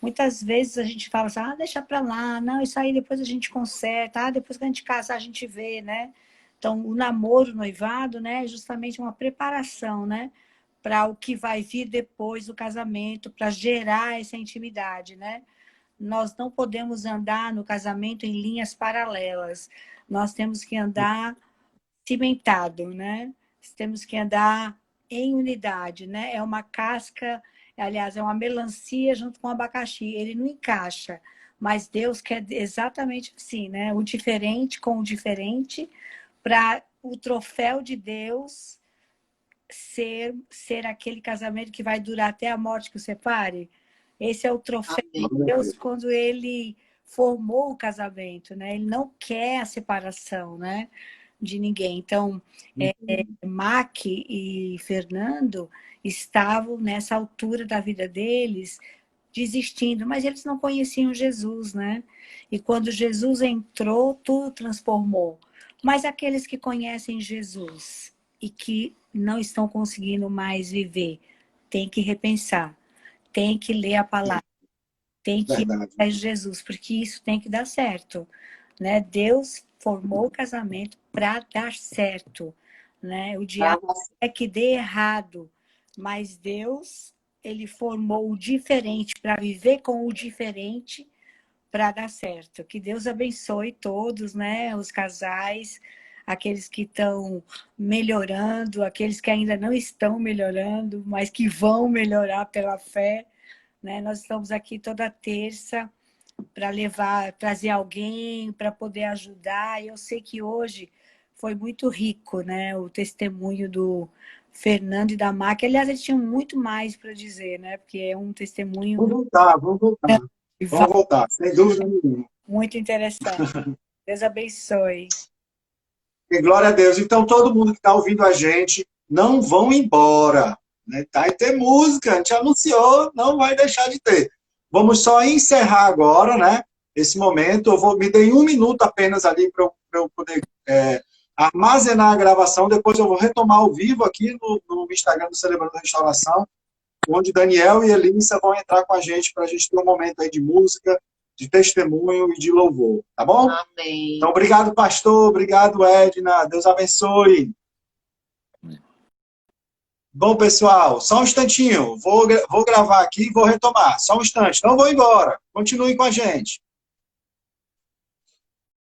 Muitas vezes a gente fala assim, deixa pra lá, não, isso aí depois a gente conserta, depois que a gente casar a gente vê, né? Então, o namoro, o noivado, né, é justamente uma preparação, né, para o que vai vir depois do casamento, para gerar essa intimidade, né? Nós não podemos andar no casamento em linhas paralelas, nós temos que andar cimentado, né? Temos que andar em unidade, né? É uma casca... Aliás, é uma melancia junto com um abacaxi. Ele não encaixa, mas Deus quer exatamente assim, né? O diferente com o diferente, para o troféu de Deus ser aquele casamento que vai durar até a morte que o separe. Esse é o troféu de Deus quando ele formou o casamento, né? Ele não quer a separação, né, de ninguém. Então, Mac e Fernando estavam nessa altura da vida deles desistindo, mas eles não conheciam Jesus, né? E quando Jesus entrou, tudo transformou. Mas aqueles que conhecem Jesus e que não estão conseguindo mais viver, tem que repensar, tem que ler a palavra, tem que ir atrás de Jesus, porque isso tem que dar certo, né? Deus formou o casamento para dar certo, né? O diabo é que dê errado, mas Deus, ele formou o diferente para viver com o diferente para dar certo. Que Deus abençoe todos, né? Os casais, aqueles que estão melhorando, aqueles que ainda não estão melhorando, mas que vão melhorar pela fé, né? Nós estamos aqui toda terça para trazer alguém, para poder ajudar. Eu sei que hoje foi muito rico, né? O testemunho do Fernando e da Mac. Aliás, eles tinham muito mais para dizer, né? Porque é um testemunho... Vamos voltar, sem dúvida nenhuma. Muito interessante. Deus abençoe. E glória a Deus. Então, todo mundo que está ouvindo a gente, não vão embora. Né? Tá? E ter música, a gente anunciou, não vai deixar de ter. Vamos só encerrar agora, né? Esse momento. Me dei 1 minuto apenas ali para eu poder armazenar a gravação. Depois eu vou retomar ao vivo aqui no Instagram do Celebrando a Restauração, onde Daniel e Elissa vão entrar com a gente para a gente ter um momento aí de música, de testemunho e de louvor. Tá bom? Amém. Então, obrigado, pastor. Obrigado, Edna. Deus abençoe. Bom, pessoal, só um instantinho. Vou gravar aqui e vou retomar. Só um instante. Não vou embora. Continuem com a gente.